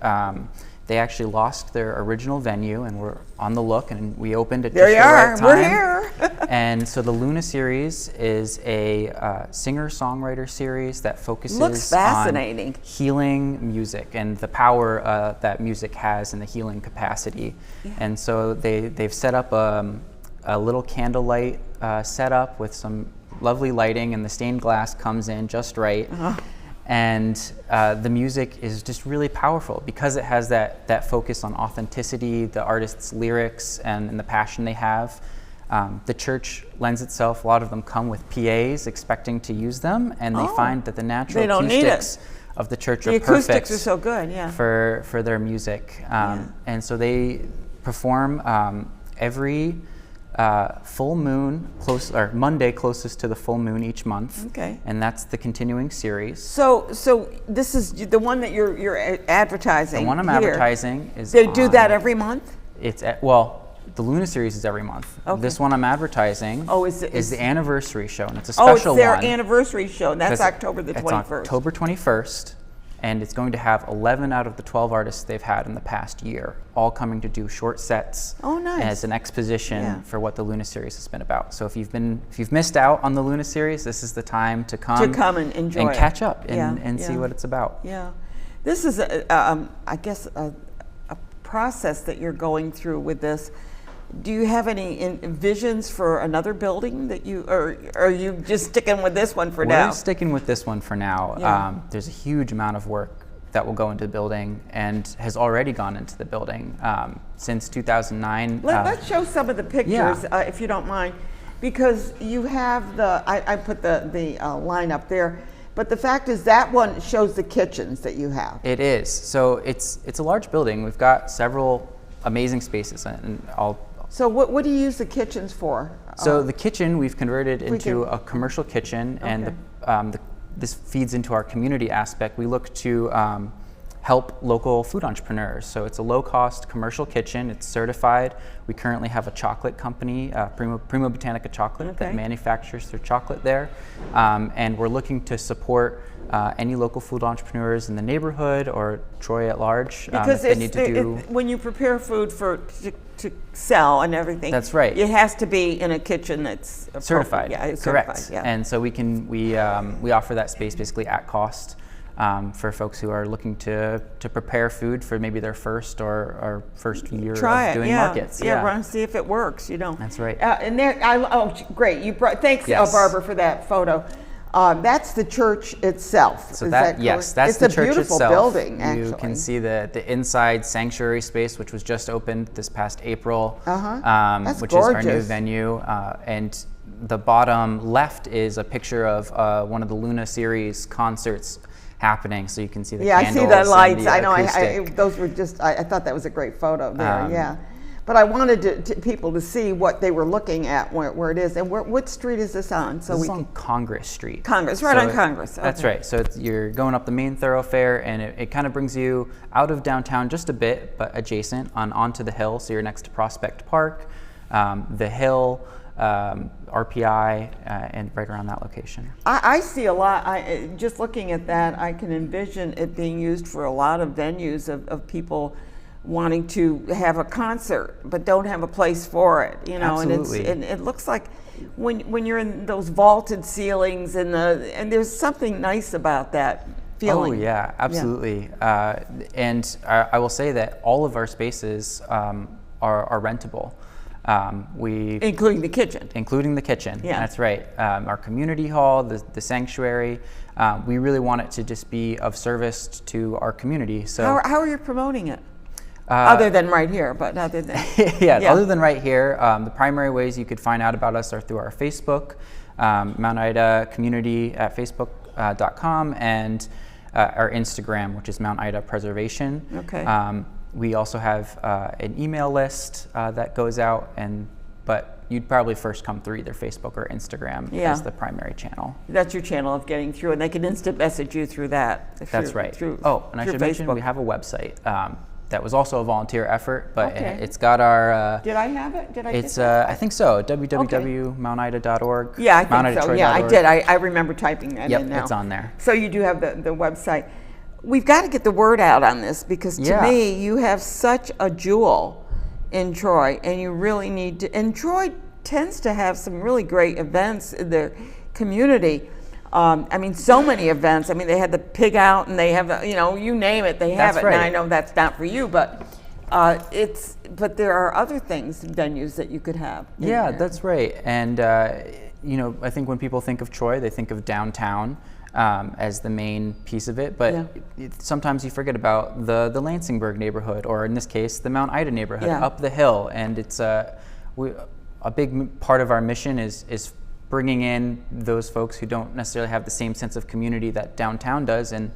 Speaker 11: they actually lost their original venue, and we're on the look, and we opened at
Speaker 2: There
Speaker 11: just
Speaker 2: you
Speaker 11: the
Speaker 2: are.
Speaker 11: right time.
Speaker 2: We're here.
Speaker 11: And so the Luna series is a singer-songwriter series that focuses
Speaker 2: Looks fascinating.
Speaker 11: on healing music and the power that music has and the healing capacity. And so they've set up a little candlelight setup with some lovely lighting, and the stained glass comes in just right. And the music is just really powerful because it has that focus on authenticity, the artist's lyrics, and the passion they have. The church lends itself, a lot of them come with PAs expecting to use them, and they find that the natural
Speaker 2: They don't need it.
Speaker 11: acoustics of the church
Speaker 2: The
Speaker 11: are
Speaker 2: acoustics
Speaker 11: perfect
Speaker 2: are so good, yeah.
Speaker 11: for their music. And so they perform every full moon, Monday closest to the full moon each month.
Speaker 2: Okay.
Speaker 11: And that's the continuing series.
Speaker 2: So this is the one that you're advertising.
Speaker 11: The one I'm
Speaker 2: here.
Speaker 11: advertising is
Speaker 2: They do
Speaker 11: on-
Speaker 2: that every month?
Speaker 11: It's the Luna series is every month.
Speaker 2: Okay.
Speaker 11: This one I'm advertising
Speaker 2: is
Speaker 11: the anniversary show, and it's a
Speaker 2: Oh, it's
Speaker 11: special
Speaker 2: their
Speaker 11: one.
Speaker 2: anniversary show. And that's
Speaker 11: 'cause
Speaker 2: October the 21st.
Speaker 11: It's October 21st, and it's going to have 11 out of the 12 artists they've had in the past year, all coming to do short sets.
Speaker 2: Oh, nice.
Speaker 11: As an exposition
Speaker 2: Yeah.
Speaker 11: for what the Luna series has been about. So if you've missed out on the Luna series, this is the time to come
Speaker 2: and enjoy
Speaker 11: and
Speaker 2: it.
Speaker 11: catch up
Speaker 2: Yeah,
Speaker 11: and see
Speaker 2: yeah.
Speaker 11: what it's about.
Speaker 2: Yeah, this is, I guess, a process that you're going through with this. Do you have any visions for another building that or are you just sticking with this one for now?
Speaker 11: We're sticking with this one for now.
Speaker 2: Yeah.
Speaker 11: There's a huge amount of work that will go into the building and has already gone into the building since 2009.
Speaker 2: Let's show some of the pictures, if you don't mind, because you have I put the line up there, but the fact is that one shows the kitchens that you have.
Speaker 11: It is. So it's a large building. We've got several amazing spaces, and
Speaker 2: So what do you use the kitchens for?
Speaker 11: So the kitchen we've converted into a commercial kitchen, and this feeds into our community aspect. We look to help local food entrepreneurs. So it's a low-cost commercial kitchen. It's certified. We currently have a chocolate company, Prima Botanica Chocolate, that manufactures their chocolate there. And we're looking to support any local food entrepreneurs in the neighborhood or Troy at large.
Speaker 2: Because
Speaker 11: if they need to do.
Speaker 2: when you prepare food to sell and everything,
Speaker 11: That's right.
Speaker 2: It has to be in a kitchen that's
Speaker 11: Certified.
Speaker 2: Yeah, it's
Speaker 11: Correct.
Speaker 2: certified, yeah.
Speaker 11: And so we offer that space basically at cost for folks who are looking to prepare food for maybe their first or first year
Speaker 2: Try
Speaker 11: of
Speaker 2: it,
Speaker 11: doing
Speaker 2: yeah.
Speaker 11: markets.
Speaker 2: Run and see if it works.
Speaker 11: That's right.
Speaker 2: And there, great. You brought. Thanks,
Speaker 11: Yes.
Speaker 2: Barbara, for that photo. That's the church itself.
Speaker 11: So
Speaker 2: Is
Speaker 11: that
Speaker 2: that
Speaker 11: yes,
Speaker 2: correct?
Speaker 11: that's
Speaker 2: it's
Speaker 11: the
Speaker 2: a
Speaker 11: church
Speaker 2: beautiful
Speaker 11: itself.
Speaker 2: building. Actually,
Speaker 11: You can see the inside sanctuary space, which was just opened this past April,
Speaker 2: That's
Speaker 11: which is our new
Speaker 2: gorgeous.
Speaker 11: venue. And the bottom left is a picture of one of the Luna series concerts happening, so you can see the
Speaker 2: I
Speaker 11: candles
Speaker 2: see the
Speaker 11: and
Speaker 2: lights.
Speaker 11: the
Speaker 2: I know.
Speaker 11: acoustic.
Speaker 2: Those were just. I thought that was a great photo there. Yeah. But I wanted people to see what they were looking at, where it is, and what street is this on? So
Speaker 11: This is on Congress Street.
Speaker 2: Congress, right on Congress.
Speaker 11: That's
Speaker 2: okay.
Speaker 11: right. So you're going up the main thoroughfare, and it kind of brings you out of downtown just a bit, but adjacent onto the hill. So you're next to Prospect Park, the hill, RPI, and right around that location.
Speaker 2: I see a lot. Just looking at that, I can envision it being used for a lot of venues of people wanting to have a concert but don't have a place for it,
Speaker 11: Absolutely.
Speaker 2: and it looks like when you're in those vaulted ceilings and there's something nice about that feeling.
Speaker 11: Oh yeah, absolutely. And I will say that all of our spaces are rentable.
Speaker 2: Including the kitchen.
Speaker 11: Including the kitchen.
Speaker 2: Yeah.
Speaker 11: That's right. Our community hall, the sanctuary. We really want it to just be of service to our community. So
Speaker 2: How are you promoting it? Other than right here, but other than.
Speaker 11: Yeah,
Speaker 2: Yeah.
Speaker 11: other than right here, the primary ways you could find out about us are through our Facebook, Mount Ida Community at Facebook.com, and our Instagram, which is Mount Ida Preservation.
Speaker 2: Okay.
Speaker 11: We also have an email list that goes out, but you'd probably first come through either Facebook or Instagram
Speaker 2: Yeah.
Speaker 11: as the primary channel.
Speaker 2: That's your channel of getting through, and they can instant message you through that.
Speaker 11: That's right. And I should mention we have a website that was also a volunteer effort, but
Speaker 2: Okay.
Speaker 11: it's got our.
Speaker 2: Did I have it? Did I get
Speaker 11: It's
Speaker 2: that?
Speaker 11: I think so. www.mountida.org.
Speaker 2: Yeah, I think so. Yeah, I
Speaker 11: mountida-troy.org.
Speaker 2: did. I remember typing that
Speaker 11: Yep,
Speaker 2: in now.
Speaker 11: it's on there.
Speaker 2: So you do have the website. We've got to get the word out on this because to
Speaker 11: Yeah.
Speaker 2: me, you have such a jewel in Troy, and you really need to. And Troy tends to have some really great events in the community. I mean, so many events. I mean, they had the pig out, and they have, you name it, they have
Speaker 11: That's
Speaker 2: it. Now,
Speaker 11: right.
Speaker 2: I know that's not for you, but but there are other things, venues that you could have. in
Speaker 11: Yeah,
Speaker 2: there.
Speaker 11: that's right. And I think when people think of Troy, they think of downtown as the main piece of it. But
Speaker 2: Yeah.
Speaker 11: sometimes you forget about the Lansingburg neighborhood, or in this case, the Mount Ida neighborhood
Speaker 2: Yeah.
Speaker 11: up the hill. And it's a big part of our mission is bringing in those folks who don't necessarily have the same sense of community that downtown does, and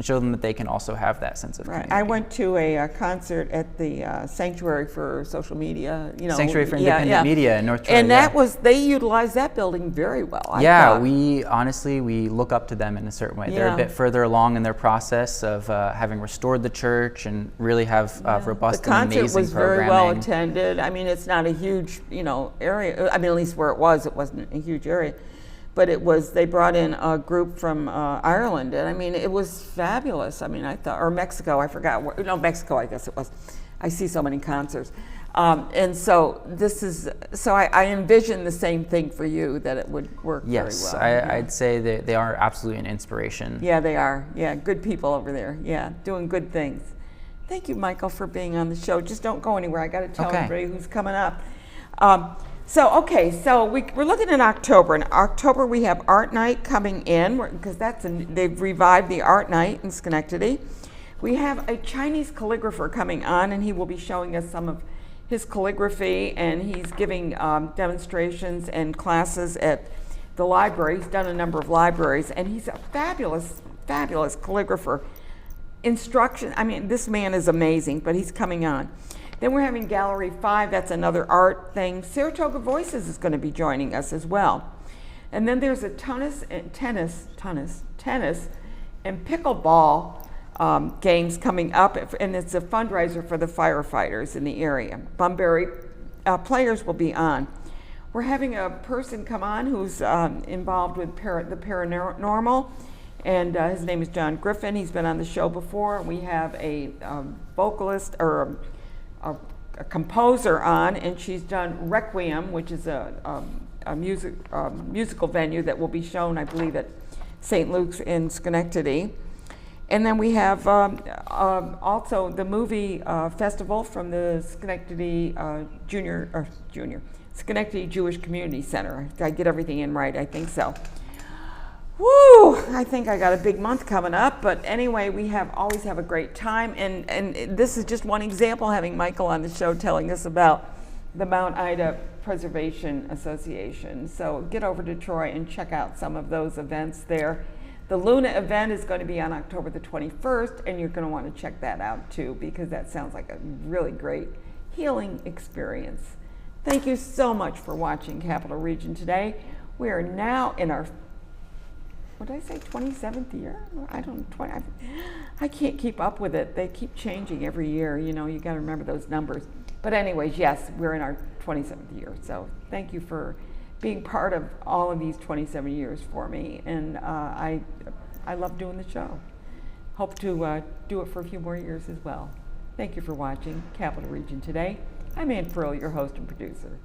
Speaker 11: show them that they can also have that sense of
Speaker 2: Right.
Speaker 11: community.
Speaker 2: I went to a concert at the Sanctuary for Social Media.
Speaker 11: Sanctuary for Independent Media in North Troy.
Speaker 2: And
Speaker 11: yeah.
Speaker 2: they utilized that building very well. I
Speaker 11: Yeah,
Speaker 2: thought.
Speaker 11: we look up to them in a certain way. They're
Speaker 2: Yeah.
Speaker 11: a bit further along in their process of having restored the church and really have robust
Speaker 2: the
Speaker 11: and
Speaker 2: concert
Speaker 11: amazing
Speaker 2: was
Speaker 11: programming.
Speaker 2: very well attended. I mean, it's not a huge, area. I mean, at least where it wasn't a huge area. But it was, they brought in a group from Ireland, and I mean, it was fabulous. I mean, I thought, or Mexico, I forgot where, no, Mexico, I guess it was. I see so many concerts. And so I envision the same thing for you, that it would work
Speaker 11: Yes,
Speaker 2: very well.
Speaker 11: I'd say that they are absolutely an inspiration.
Speaker 2: Yeah, they are. Yeah, good people over there. Yeah, doing good things. Thank you, Michael, for being on the show. Just don't go anywhere. I got to tell
Speaker 11: Okay.
Speaker 2: everybody who's coming up. So we're looking at October. In October, we have Art Night coming in, because they've revived the Art Night in Schenectady. We have a Chinese calligrapher coming on, and he will be showing us some of his calligraphy, and he's giving demonstrations and classes at the library. He's done a number of libraries, and he's a fabulous, fabulous calligrapher. This man is amazing, but he's coming on. Then we're having Gallery 5, that's another art thing. Saratoga Voices is going to be joining us as well. And then there's a tennis and pickleball games coming up, and it's a fundraiser for the firefighters in the area. Bunbury players will be on. We're having a person come on who's involved with the paranormal, and his name is John Griffin. He's been on the show before. We have a vocalist, or a composer on, and she's done Requiem, which is a musical venue that will be shown, I believe, at St. Luke's in Schenectady. And then we have also the movie festival from the Schenectady Schenectady Jewish Community Center. Did I get everything in right? I think so. Woo! I think I got a big month coming up, but anyway, we always have a great time, and this is just one example, having Michael on the show telling us about the Mount Ida Preservation Association. So get over to Troy and check out some of those events there. The Luna event is going to be on October the 21st, and you're going to want to check that out too, because that sounds like a really great healing experience. Thank you so much for watching Capital Region today. We are now in our, what did I say, 27th year? I can't keep up with it. They keep changing every year. You got to remember those numbers. But anyways, yes, we're in our 27th year. So thank you for being part of all of these 27 years for me. And I love doing the show. Hope to do it for a few more years as well. Thank you for watching Capital Region today. I'm Ann Frill, your host and producer.